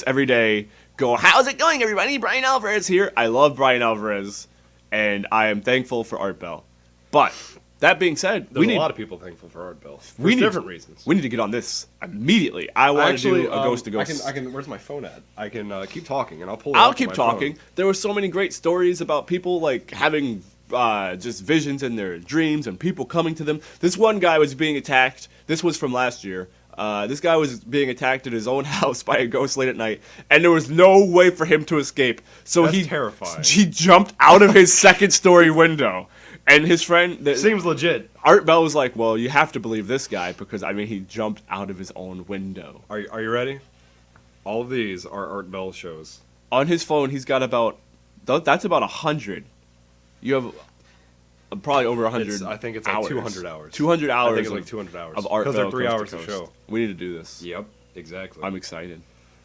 every day go, how's it going, everybody? Brian Alvarez here. I love Brian Alvarez, and I am thankful for Art Bell. But that being said, There's a lot of people thankful for Art Bell. For different reasons. We need to get on this immediately. I want to do a ghost to ghost. I can. Where's my phone at? I can keep talking, and I'll pull it I'll up keep on my talking. phone. There were so many great stories about people like having just visions in their dreams and people coming to them. This one guy was being attacked. This was from last year. This guy was being attacked at his own house by a ghost late at night, and there was no way for him to escape. So That's terrifying. He jumped out of his second-story window. And his friend... Seems legit. Art Bell was like, well, you have to believe this guy because, I mean, he jumped out of his own window. Are you ready? All of these are Art Bell shows. On his phone, he's got about... That's about 100. You have probably over 100 I think it's hours. like 200 hours. 200 hours I think it's like 200 hours. of Art Bell. Because they're 3 Coast hours to of Coast. show. We need to do this. Yep, exactly. I'm excited.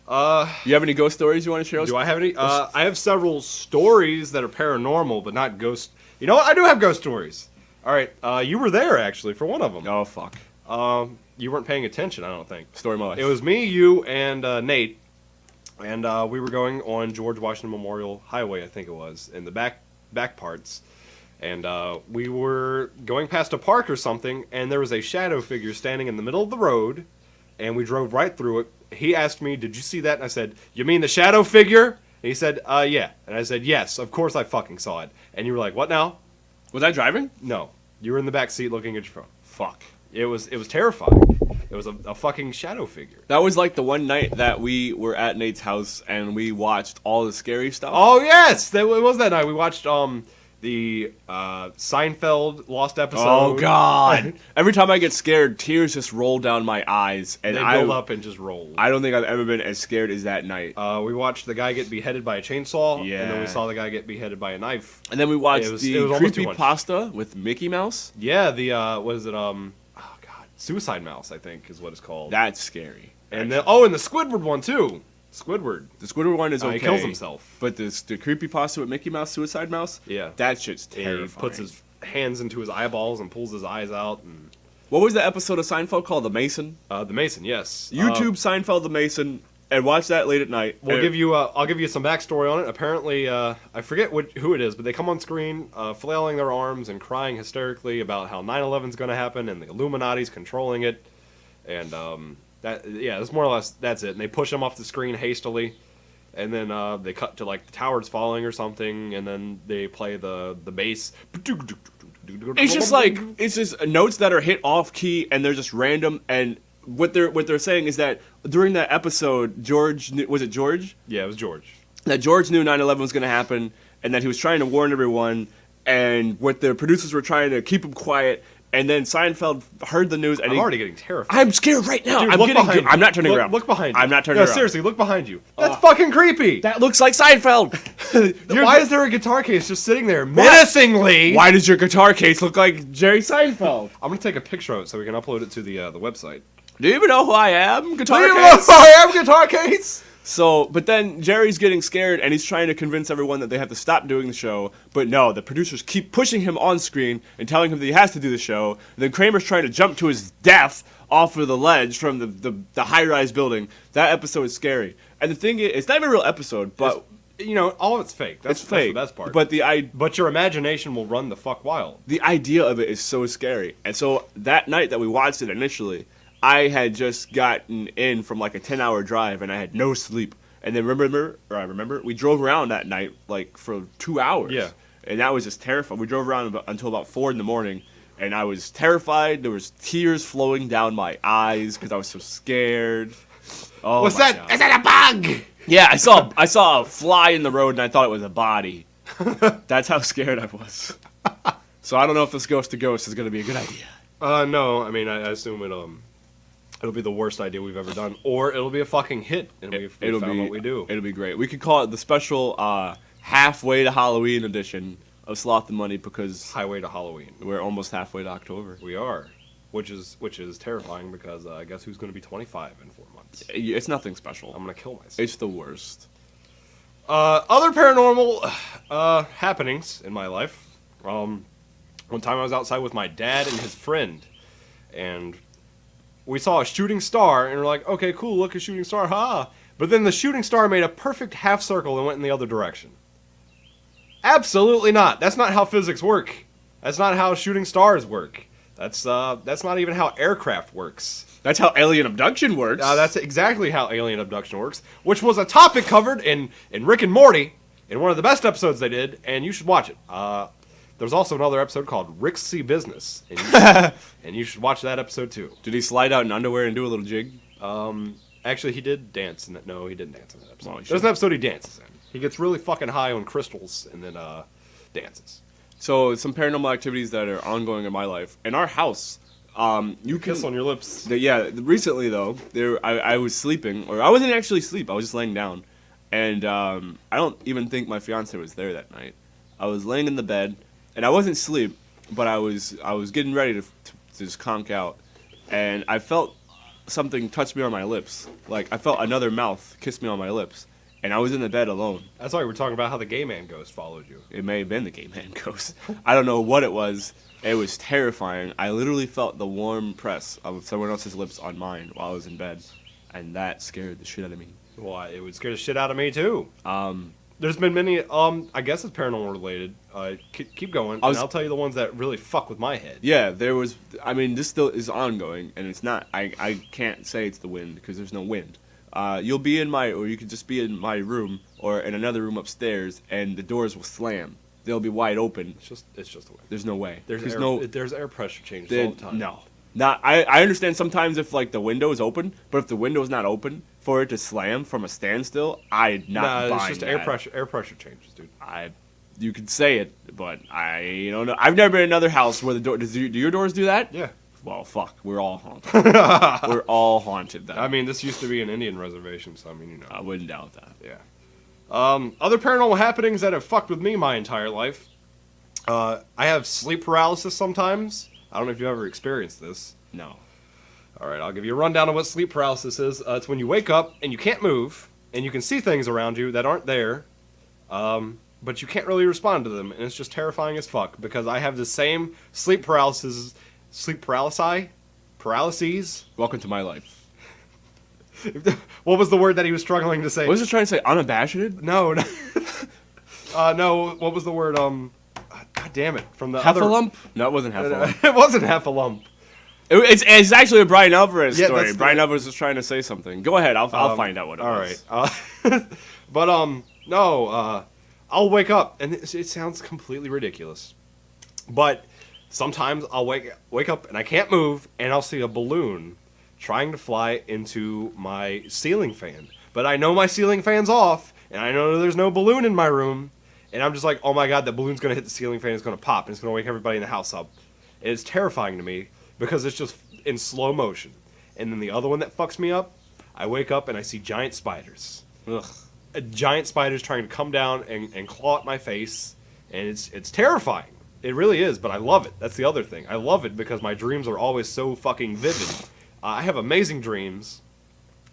You You have any ghost stories you want to share us? do I have any? I have several stories that are paranormal, but not ghost. You know what? I do have ghost stories. All right, you were there actually for one of them. Oh, fuck. You weren't paying attention, I don't think. Story of my life. It was me, you, and Nate, and we were going on George Washington Memorial Highway, I think it was, in the back parts, and we were going past a park or something, and there was a shadow figure standing in the middle of the road, and we drove right through it. He asked me, "Did you see that?" And I said, "You mean the shadow figure?" And he said, "Yeah." And I said, "Yes, of course I fucking saw it." And you were like, "What now?" Was I driving? No, you were in the back seat looking at your phone. Fuck. It was terrifying. It was a fucking shadow figure. That was like the one night that we were at Nate's house and we watched all the scary stuff. Oh yes, it was that night. We watched the Seinfeld lost episode. Oh, God. Every time I get scared, tears just roll down my eyes. And They build up and just roll. I don't think I've ever been as scared as that night. We watched the guy get beheaded by a chainsaw, and then we Yeah. saw the guy get beheaded by a knife. And then we watched it was the almost too creepy much. pasta with Mickey Mouse. Yeah, the what is it? Oh god, Suicide Mouse, I think is what it's called. That's scary. and then and the Squidward one too. Squidward. The Squidward one is okay. He kills himself. But the creepy pasta with Mickey Mouse, Suicide Mouse, Yeah. that shit's Yeah, terrifying. he puts his hands into his eyeballs and pulls his eyes out. And What was the episode of Seinfeld called? The Mason? the Mason, yes. YouTube Seinfeld The Mason, and watch that late at night. I'll give you some backstory on it. Apparently, I forget who it is, but they come on screen flailing their arms and crying hysterically about how 9/11 is going to happen and the Illuminati's controlling it, and that's more or less that's it. And they push them off the screen hastily, and then they cut to like the towers falling or something, and then they play the bass. It's just notes that are hit off key and they're just random. And what they're saying is that during that episode, George was it George? Yeah, it was George. That George knew 9/11 was going to happen, and that he was trying to warn everyone. And what the producers were trying to keep him quiet. And then Seinfeld heard the news, and I'm already getting terrified. I'm scared right now. Dude, I'm look getting. behind you. I'm not turning around. Look behind you. I'm not turning no, around. seriously, look behind you. That's fucking creepy. That looks like Seinfeld. Why is there a guitar case just sitting there menacingly? Why does your guitar case look like Jerry Seinfeld? I'm gonna take a picture of it so we can upload it to the website. Do you even know who I am? Guitar Do you case. know who I am, guitar case? So, but then Jerry's getting scared, and he's trying to convince everyone that they have to stop doing the show. But no, the producers keep pushing him on screen and telling him that he has to do the show. And then Kramer's trying to jump to his death off of the ledge from the high-rise building. That episode is scary. And the thing is, it's not even a real episode, but All of it's fake. That's fake. That's the best part. But But your imagination will run the fuck wild. the idea of it is so scary. And so that night that we watched it initially, I had just gotten in from like a 10-hour drive and I had no sleep. And then I remember we drove around that night like for 2 hours. Yeah. And that was just terrifying. We drove around until about 4 in the morning, and I was terrified. There was tears flowing down my eyes because I was so scared. Oh, What's my that? God. Is that a bug? Yeah, I saw a fly in the road and I thought it was a body. That's how scared I was. So I don't know if this ghost to ghost is going to be a good idea. No. I mean, I assume it'll be the worst idea we've ever done, or it'll be a fucking hit, and we've found what we do. It'll be great. We could call it the special halfway to Halloween edition of Sloth and Money because Highway to Halloween. we're almost halfway to October. We are, which is terrifying because I guess who's going to be 25 in 4 months? It's nothing special. I'm going to kill myself. It's the worst. Other paranormal happenings in my life. One time I was outside with my dad and his friend, and we saw a shooting star, and we're like, okay, cool, look, a shooting star, ha! But then the shooting star made a perfect half circle and went in the other direction. Absolutely not. That's not how physics work. That's not how shooting stars work. That's not even how aircraft works. That's how alien abduction works. That's exactly how alien abduction works, which was a topic covered in Rick and Morty, in one of the best episodes they did, and you should watch it. There's also another episode called Rick's See Business, and you should watch that episode too. Did he slide out in underwear and do a little jig? Actually, he did dance in that. No, he didn't dance in that episode. Well, There's an episode he dances in. He gets really fucking high on crystals and then dances. So some paranormal activities that are ongoing in my life. In our house, you Kiss can... on your lips. Yeah, recently though, I was sleeping, or I wasn't actually asleep, I was just laying down. And I don't even think my fiance was there that night. I was laying in the bed, and I wasn't asleep, but I was getting ready to just conk out. And I felt something touch me on my lips. Like, I felt another mouth kiss me on my lips. And I was in the bed alone. That's why we were talking about how the gay man ghost followed you. It may have been the gay man ghost. I don't know what it was. It was terrifying. I literally felt the warm press of someone else's lips on mine while I was in bed. And that scared the shit out of me. Well, it would scare the shit out of me, too. There's been many, I guess it's paranormal related. Keep going, and I'll tell you the ones that really fuck with my head. Yeah, there was, I mean, this still is ongoing, and it's not, I can't say it's the wind, because there's no wind. You'll be in or you could just be in my room, or in another room upstairs, and the doors will slam. They'll be wide open. It's just the wind. There's no way. There's air pressure changes all the time. No. I understand sometimes if, like, the window is open, but if the window is not open, for it to slam from a standstill, I'd not buy it's just that. air pressure changes, dude. You could say it, but I don't know. I've never been in another house where the door... Do your doors do that? Yeah. Well, fuck. We're all haunted. We're all haunted then. I mean, this used to be an Indian reservation, so I mean, you know. I wouldn't doubt that. Yeah. Other paranormal happenings that have fucked with me my entire life. I have sleep paralysis sometimes. I don't know if you've ever experienced this. No. All right, I'll give you a rundown of what sleep paralysis is. It's when you wake up and you can't move, and you can see things around you that aren't there, but you can't really respond to them, and it's just terrifying as fuck, because I have the same paralyses. Welcome to my life. What was the word that he was struggling to say? What was he trying to say? Unabashed? No. No, what was the word? God damn it. From the half other... a lump? No, it wasn't half a lump. It wasn't half a lump. It's actually a Brian Alvarez Yeah, story. Brian Alvarez was trying to say something. Go ahead, I'll find out what it was. All right. But, no, I'll wake up, and it sounds completely ridiculous. But sometimes I'll wake up, and I can't move, and I'll see a balloon trying to fly into my ceiling fan. But I know my ceiling fan's off, and I know there's no balloon in my room, and I'm just like, oh my god, that balloon's going to hit the ceiling fan, it's going to pop, and it's going to wake everybody in the house up. And it's terrifying to me, because it's just in slow motion. And then the other one that fucks me up, I wake up and I see giant spiders. Ugh. Giant spiders trying to come down and claw at my face, and it's terrifying. It really is, but I love it. That's the other thing. I love it because my dreams are always so fucking vivid. I have amazing dreams.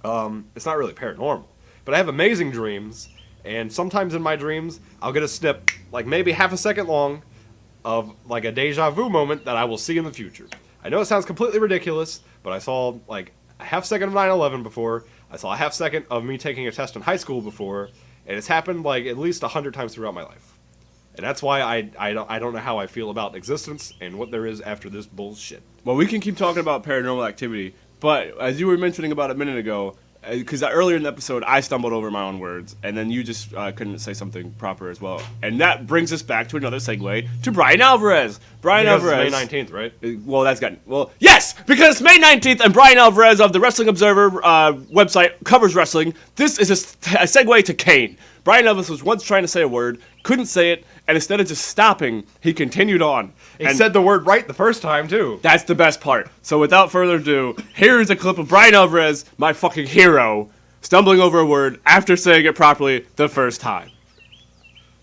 It's not really paranormal, but I have amazing dreams, and sometimes in my dreams, I'll get a snip, like maybe half a second long, of like a deja vu moment that I will see in the future. I know it sounds completely ridiculous, but I saw like a half second of 9/11 before. I saw a half second of me taking a test in high school before, and it's happened like at least 100 times throughout my life. And that's why I don't know how I feel about existence and what there is after this bullshit. Well, we can keep talking about paranormal activity, but as you were mentioning about a minute ago, because earlier in the episode I stumbled over my own words, and then you just couldn't say something proper as well. And that brings us back to another segue to Brian Alvarez. Brian Alvarez. It's May 19th, right? Yes, because it's May 19th, and Brian Alvarez of the Wrestling Observer website covers wrestling. This is a segue to Kane. Brian Alvarez was once trying to say a word, couldn't say it, and instead of just stopping, he continued on. He said the word right the first time, too. That's the best part. So without further ado, here is a clip of Brian Alvarez, my fucking hero, stumbling over a word after saying it properly the first time.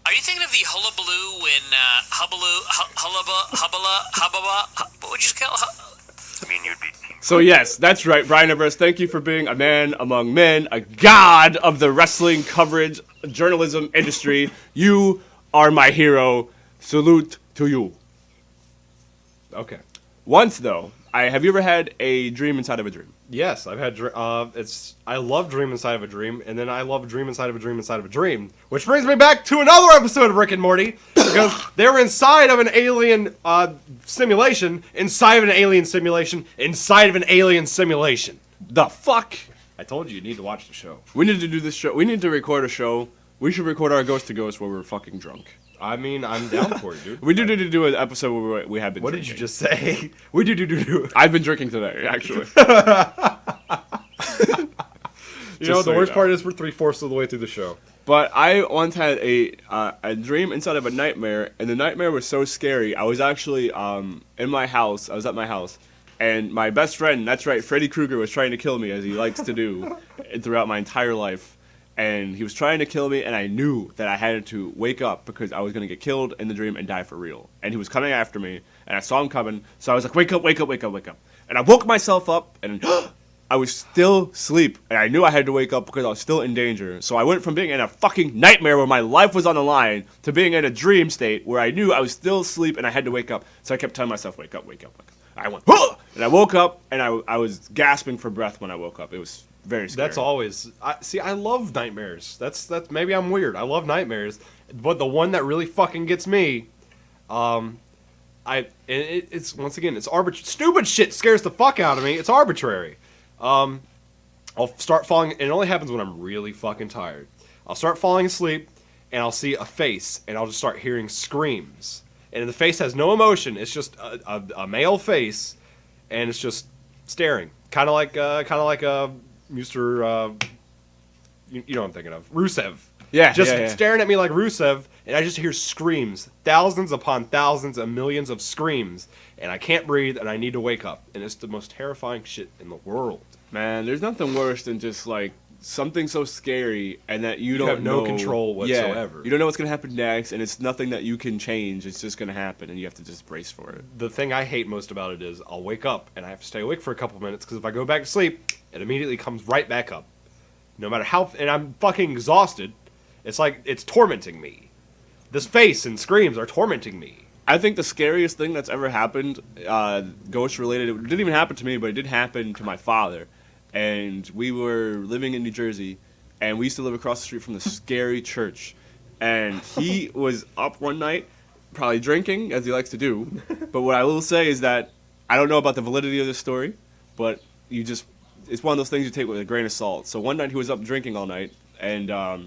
Are you thinking of the hullabaloo when hubbaloo, hubbala, what would you call it? I mean, you'd be So yes, that's right, Brian Everest. Thank you for being a man among men, a god of the wrestling coverage journalism industry. You are my hero. Salute to you. Okay. Once though, have you ever had a dream inside of a dream? Yes, I've had. I love Dream Inside of a Dream, and then I love Dream Inside of a Dream Inside of a Dream, which brings me back to another episode of Rick and Morty because they were inside of an alien simulation, inside of an alien simulation, inside of an alien simulation. The fuck? I told you need to watch the show. We need to do this show. We need to record a show. We should record our Ghost to Ghost where we're fucking drunk. I mean, I'm down for it, dude. We do need to do an episode where we have been What drinking. did you just say? We do. I've been drinking today, actually. You know, the worst part is we're 3/4 of the way through the show. But I once had a dream inside of a nightmare, and the nightmare was so scary. I was actually in my house. I was at my house, and my best friend, that's right, Freddy Krueger, was trying to kill me, as he likes to do throughout my entire life. And he was trying to kill me, and I knew that I had to wake up because I was going to get killed in the dream and die for real. And he was coming after me, and I saw him coming, so I was like, wake up, wake up, wake up, wake up. And I woke myself up, and I was still asleep, and I knew I had to wake up because I was still in danger. So I went from being in a fucking nightmare where my life was on the line to being in a dream state where I knew I was still asleep and I had to wake up. So I kept telling myself, wake up, wake up, wake up. I went, and I woke up, and I was gasping for breath when I woke up. It was very scary. That's always. I love nightmares. That's maybe I'm weird. I love nightmares, but the one that really fucking gets me, it's once again, it's arbitrary. Stupid shit scares the fuck out of me. It's arbitrary. I'll start falling. It only happens when I'm really fucking tired. I'll start falling asleep, and I'll see a face, and I'll just start hearing screams. And the face has no emotion. It's just a male face, and it's just staring, kind of like Mr. You know what I'm thinking of, Rusev. Yeah, just yeah. staring at me like Rusev, and I just hear screams, thousands upon thousands and millions of screams, and I can't breathe, and I need to wake up, and it's the most terrifying shit in the world. Man, there's nothing worse than just like something so scary and that you don't have no know, control whatsoever. Yeah, you don't know what's gonna happen next, and it's nothing that you can change. It's just gonna happen, and you have to just brace for it. The thing I hate most about it is I'll wake up and I have to stay awake for a couple minutes because if I go back to sleep, it immediately comes right back up. No matter how, and I'm fucking exhausted. It's like it's tormenting me. This face and screams are tormenting me. I think the scariest thing that's ever happened, ghost related, it didn't even happen to me, but it did happen to my father. And we were living in New Jersey, and we used to live across the street from the scary church. And he was up one night, probably drinking, as he likes to do. But what I will say is that I don't know about the validity of this story, but it's one of those things you take with a grain of salt. So one night he was up drinking all night, and a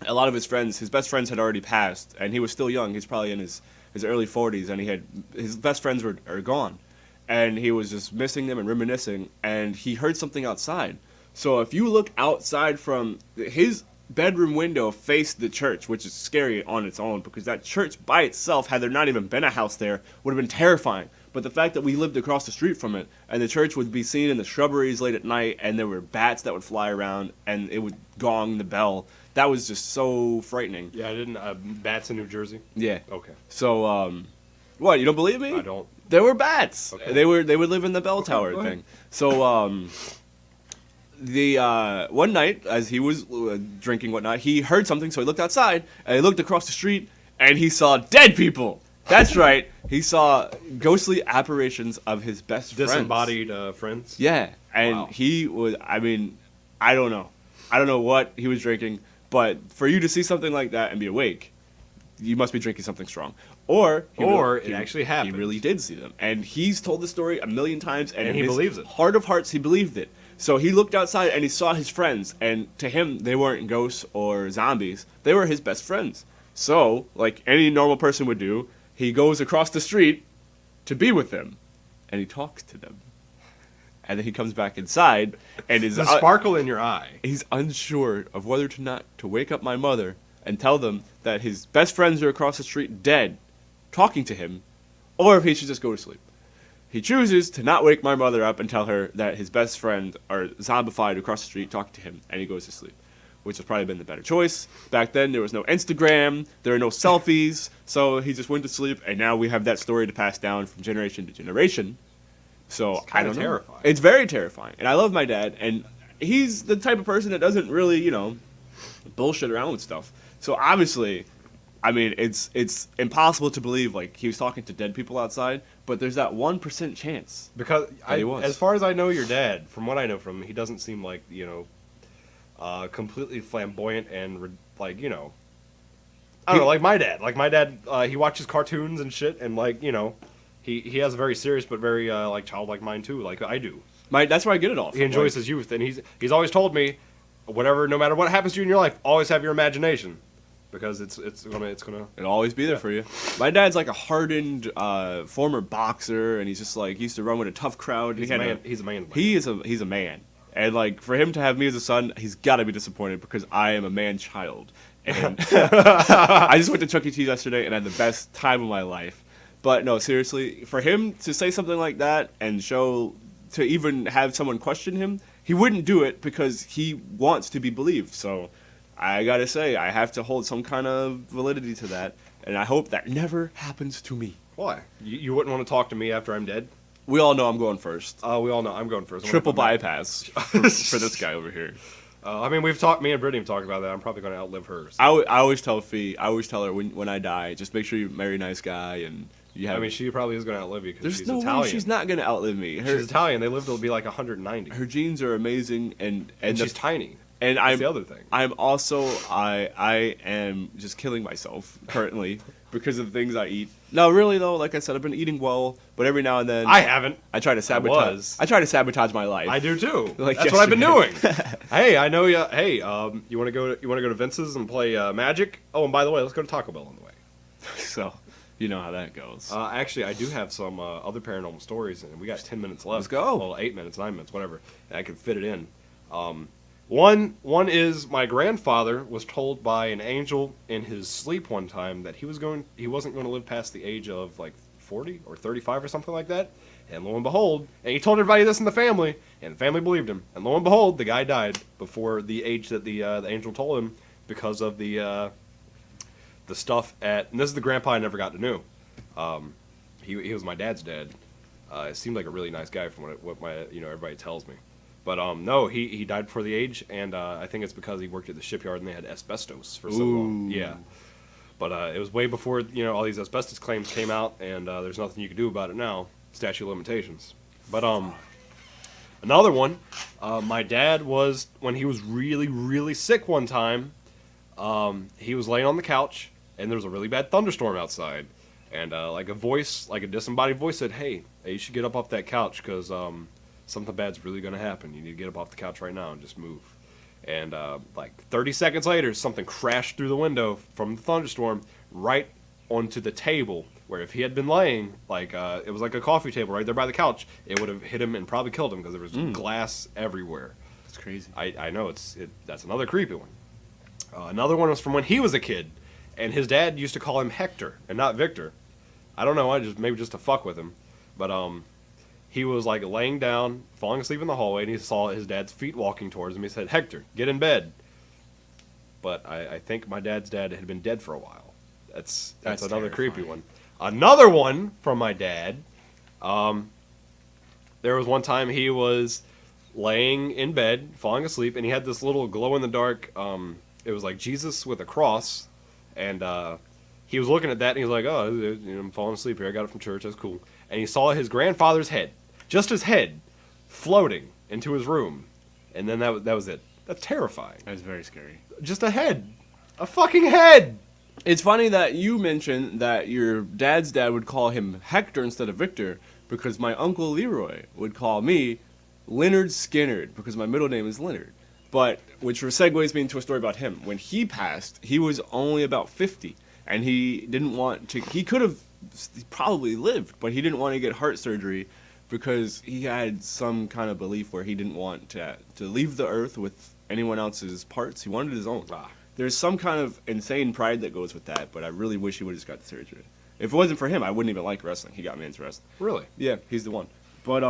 lot of his best friends had already passed, and he was still young. He's probably in his early 40s, and his best friends are gone. And he was just missing them and reminiscing, and he heard something outside. So if you look outside from his bedroom window faced the church, which is scary on its own, because that church by itself, had there not even been a house there, would have been terrifying. But the fact that we lived across the street from it, and the church would be seen in the shrubberies late at night, and there were bats that would fly around, and it would gong the bell, that was just so frightening. Yeah, I didn't. Bats in New Jersey? Yeah. Okay. So, what, you don't believe me? I don't. There were bats. Okay. They would live in the bell tower thing. So one night as he was drinking whatnot, he heard something. So he looked outside and he looked across the street and he saw dead people. That's right. He saw ghostly apparitions of his best friends. Disembodied friends? Yeah, and Wow. he was. I mean, I don't know what he was drinking, but for you to see something like that and be awake, you must be drinking something strong. Or it actually happened. He really did see them. And he's told the story a million times. And he in his believes it. heart of hearts, he believed it. So he looked outside and he saw his friends. And to him, they weren't ghosts or zombies. They were his best friends. So, like any normal person would do, he goes across the street to be with them. And he talks to them. And then he comes back inside and is... The sparkle in your eye. He's unsure of whether or not to wake up my mother and tell them that his best friends are across the street dead, talking to him, or if he should just go to sleep. He chooses to not wake my mother up and tell her that his best friend are zombified across the street talking to him, and he goes to sleep, which has probably been the better choice. Back then, there was no Instagram, there are no selfies, so he just went to sleep, and now we have that story to pass down from generation to generation. So It's I kinda don't know. terrifying. It's very terrifying, and I love my dad, and he's the type of person that doesn't really, bullshit around with stuff. So obviously, I mean, it's impossible to believe like he was talking to dead people outside, but there's that 1% chance. Because he was. as far as I know your dad, from what I know from him, he doesn't seem like, completely flamboyant and like, I don't know, like my dad. Like my dad, he watches cartoons and shit, and like, he has a very serious but very like childlike mind too, like I do. That's where I get it all. He enjoys his youth, and he's always told me, no matter what happens to you in your life, always have your imagination, because it's gonna. It'll always be there for you. My dad's like a hardened former boxer, and he's just like he used to run with a tough crowd. He's a man. He's a man. He's a man, and like for him to have me as a son, he's got to be disappointed because I am a man child. And I just went to Chuck E. Cheese yesterday and had the best time of my life. But no, seriously, for him to say something like that and to even have someone question him, he wouldn't do it because he wants to be believed. So I gotta say, I have to hold some kind of validity to that, and I hope that never happens to me. Why? You wouldn't want to talk to me after I'm dead? We all know I'm going first. We all know I'm going first. Triple bypass for this guy over here. I mean, me and Brittany have talked about that. I'm probably going to outlive her. So. I always tell her when I die, just make sure you marry a nice guy and you have. I mean, she probably is going to outlive you because she's no Italian. way she's not going to outlive me. She's Italian. They live to be like 190. Her genes are amazing, and she's tiny. And That's the other thing. I'm also I am just killing myself currently because of the things I eat. No, really though, like I said, I've been eating well, but every now and then I haven't. I try to sabotage. I try to sabotage my life. I do too. Like That's what I've been doing. Hey, I know you. Hey, you want to go to Vince's and play Magic? Oh, and by the way, let's go to Taco Bell on the way. So, you know how that goes. Actually, I do have some other paranormal stories, and we got 10 minutes left. Let's go. Well, 8 minutes, 9 minutes, whatever. And I can fit it in. One is my grandfather was told by an angel in his sleep one time that he wasn't going to live past the age of like 40 or 35 or something like that. And lo and behold, and he told everybody this in the family, and the family believed him. And lo and behold, the guy died before the age that the angel told him because of the stuff at. And this is the grandpa I never got to know. He was my dad's dad. It seemed like a really nice guy from what my everybody tells me. But no, he died before the age, and I think it's because he worked at the shipyard and they had asbestos for so long. Yeah, but it was way before all these asbestos claims came out, and there's nothing you can do about it now. Statute of limitations. But another one, my dad was when he was really really sick one time. He was laying on the couch, and there was a really bad thunderstorm outside, and like a disembodied voice said, "Hey, you should get up off that couch because something bad's really going to happen. You need to get up off the couch right now and just move." And like 30 seconds later, something crashed through the window from the thunderstorm right onto the table, where if he had been laying, like it was like a coffee table right there by the couch, it would have hit him and probably killed him because there was glass everywhere. That's crazy. I know, that's another creepy one. Another one was from when he was a kid, and his dad used to call him Hector and not Victor. I don't know, maybe just to fuck with him. But he was like laying down, falling asleep in the hallway, and he saw his dad's feet walking towards him. He said, "Hector, get in bed." But I think my dad's dad had been dead for a while. That's another terrifying. creepy one. Another one from my dad. There was one time he was laying in bed, falling asleep, and he had this little glow in the dark. It was like Jesus with a cross, and he was looking at that, and he was like, "Oh, I'm falling asleep here. I got it from church. That's cool." And he saw his grandfather's head, just his head, floating into his room, and then that was it. That's terrifying. That's very scary. Just a head, a fucking head. It's funny that you mentioned that your dad's dad would call him Hector instead of Victor, because my uncle Leroy would call me Leonard Skinnerd, because my middle name is Leonard. But which segues me into a story about him. When he passed, he was only about 50, and he didn't want to. He could have probably lived, but he didn't want to get heart surgery because he had some kind of belief where he didn't want to leave the earth with anyone else's parts. He wanted his own. There's some kind of insane pride that goes with that, but I really wish he would have just got the surgery. If it wasn't for him, I wouldn't even like wrestling. He got me into wrestling. Really? Yeah, he's the one. But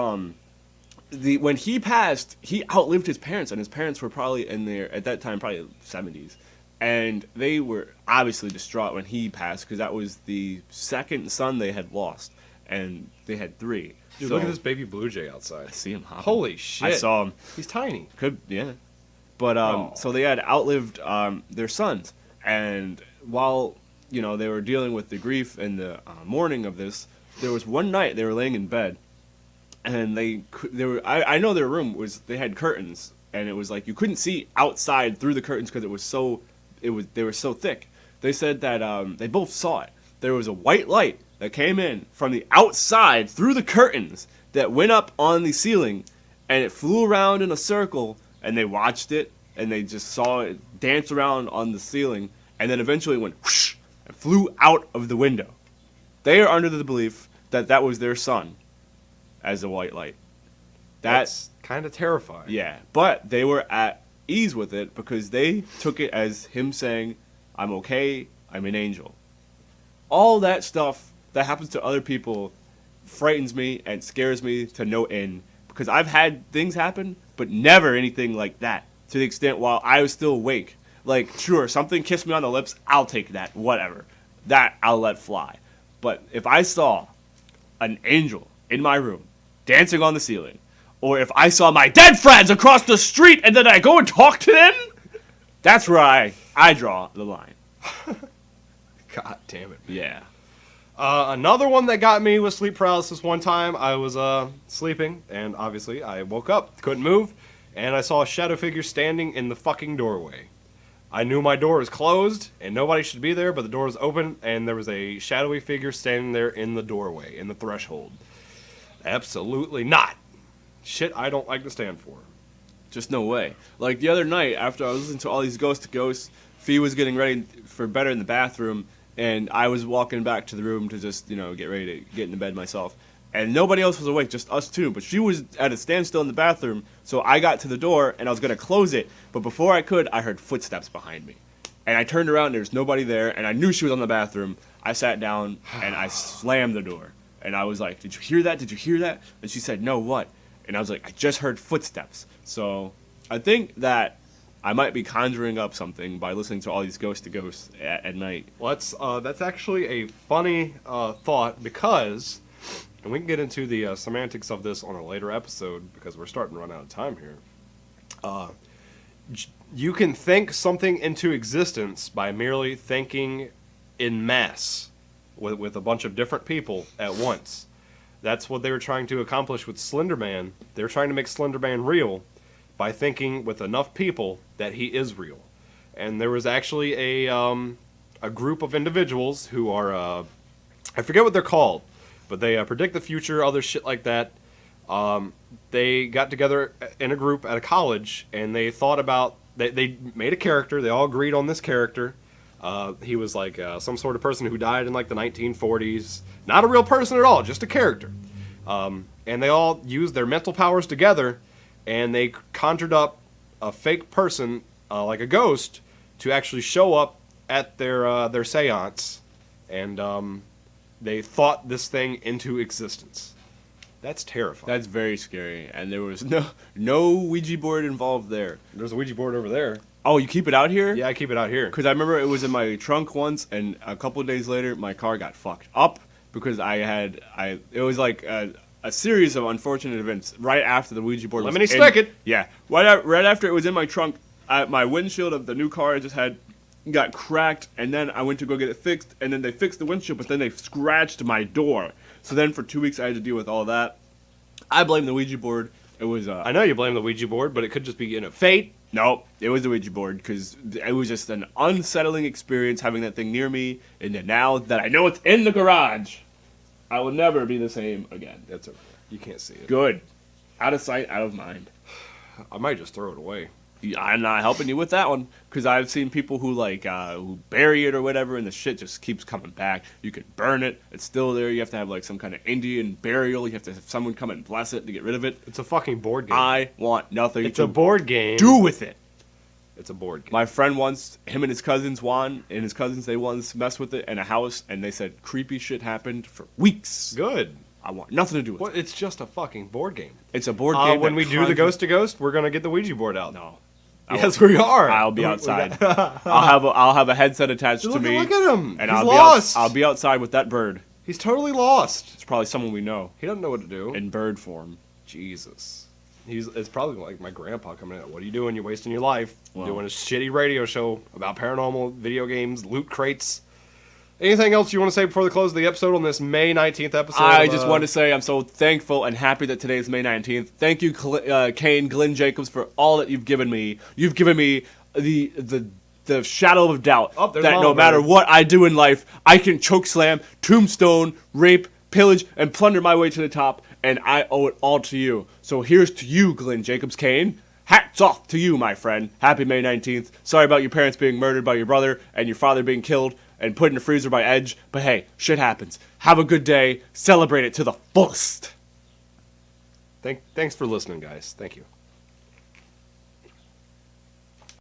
when he passed, he outlived his parents, and his parents were probably in their, at that time, probably 70s. And they were obviously distraught when he passed because that was the second son they had lost. and they had 3. Dude, So, look at this baby blue jay outside. I see him hopping. Holy shit. I saw him. He's tiny. Yeah. But Oh. so they had outlived their sons, and while they were dealing with the grief and the mourning of this, there was one night they were laying in bed, and they were. I know their room they had curtains, and it was like you couldn't see outside through the curtains because they were so thick. They said that they both saw it. There was a white light that came in from the outside through the curtains that went up on the ceiling, and it flew around in a circle, and they watched it, and they just saw it dance around on the ceiling, and then eventually it went whoosh and flew out of the window. They are under the belief that that was their son as a white light. That's kind of terrifying. Yeah, but they were at ease with it because they took it as him saying, I'm okay, I'm an angel. All that stuff that happens to other people frightens me and scares me to no end because I've had things happen, but never anything like that to the extent while I was still awake. Like, sure, something kissed me on the lips, I'll take that, whatever. That I'll let fly. But if I saw an angel in my room dancing on the ceiling, or if I saw my dead friends across the street and then I go and talk to them, that's where I draw the line. God damn it. Yeah. Another one that got me was sleep paralysis one time. I was sleeping, and obviously I woke up, couldn't move, and I saw a shadow figure standing in the fucking doorway. I knew my door was closed, and nobody should be there, but the door was open, and there was a shadowy figure standing there in the doorway, in the threshold. Absolutely not. Shit I don't like to stand for. Just no way. Like the other night, after I was listening to all these ghost to ghosts, Fee was getting ready for bed in the bathroom, and I was walking back to the room to just, get ready to get into bed myself. And nobody else was awake, just us two. But she was at a standstill in the bathroom, so I got to the door, and I was going to close it. But before I could, I heard footsteps behind me. And I turned around, and there was nobody there, and I knew she was on the bathroom. I sat down, and I slammed the door. And I was like, did you hear that? Did you hear that? And she said, no, what? And I was like, I just heard footsteps. So I think that I might be conjuring up something by listening to all these ghost to ghosts at night. Well, that's actually a funny thought because, and we can get into the semantics of this on a later episode because we're starting to run out of time here. You can think something into existence by merely thinking in mass with a bunch of different people at once. That's what they were trying to accomplish with Slender Man. They were trying to make Slender Man real by thinking with enough people that he is real. And there was actually a group of individuals who are, I forget what they're called, but they predict the future, other shit like that. They got together in a group at a college, and they thought about, they made a character, they all agreed on this character. He was like some sort of person who died in like the 1940s. Not a real person at all, just a character. And they all used their mental powers together, and they conjured up a fake person, like a ghost, to actually show up at their seance. And they thought this thing into existence. That's terrifying. That's very scary. And there was no Ouija board involved there. There's a Ouija board over there. Oh, you keep it out here? Yeah, I keep it out here. Because I remember it was in my trunk once, and a couple of days later, my car got fucked up because it was like a series of unfortunate events right after the Ouija board. Lemony Snicket. Yeah, right after it was in my trunk, my windshield of the new car I just had got cracked, and then I went to go get it fixed, and then they fixed the windshield, but then they scratched my door. So then for 2 weeks I had to deal with all that. I blame the Ouija board. It was. I know you blame the Ouija board, but it could just be fate. Nope, it was the Ouija board because it was just an unsettling experience having that thing near me, and now that I know it's in the garage, I will never be the same again. That's okay. You can't see it. Good. Out of sight, out of mind. I might just throw it away. I'm not helping you with that one because I've seen people who who bury it or whatever, and the shit just keeps coming back. You can burn it; it's still there. You have to have like some kind of Indian burial. You have to have someone come and bless it to get rid of it. It's a fucking board game. I want nothing. It's a board game. Do with it. It's a board game. My friend once, him and his cousins, they once messed with it in a house, and they said creepy shit happened for weeks. Good. I want nothing to do with it. It's just a fucking board game. It's a board game. When we do the Ghost to Ghost, we're gonna get the Ouija board out. No. Yes, we are. I'll be outside. I'll have a headset attached to me. Look at him. And He's lost. I'll be outside with that bird. He's totally lost. It's probably someone we know He doesn't know what to do. in bird form. Jesus. It's probably like my grandpa coming in. What are you doing? You're wasting your life. Well. Doing a shitty radio show about paranormal, video games, loot crates. Anything else you want to say before the close of the episode on this May 19th episode? I just want to say I'm so thankful and happy that today is May 19th. Thank you, Kane, Glenn Jacobs, for all that you've given me. You've given me the shadow of doubt there's that Mama no matter Bird. what I do in life, I can choke slam, tombstone, rape, pillage, and plunder my way to the top, and I owe it all to you. So here's to you, Glenn Jacobs Kane. Hats off to you, my friend. Happy May 19th. Sorry about your parents being murdered by your brother and your father being killed and put in a freezer by Edge, but hey, shit happens. Have a good day. Celebrate it to the fullest. Thanks for listening, guys. Thank you.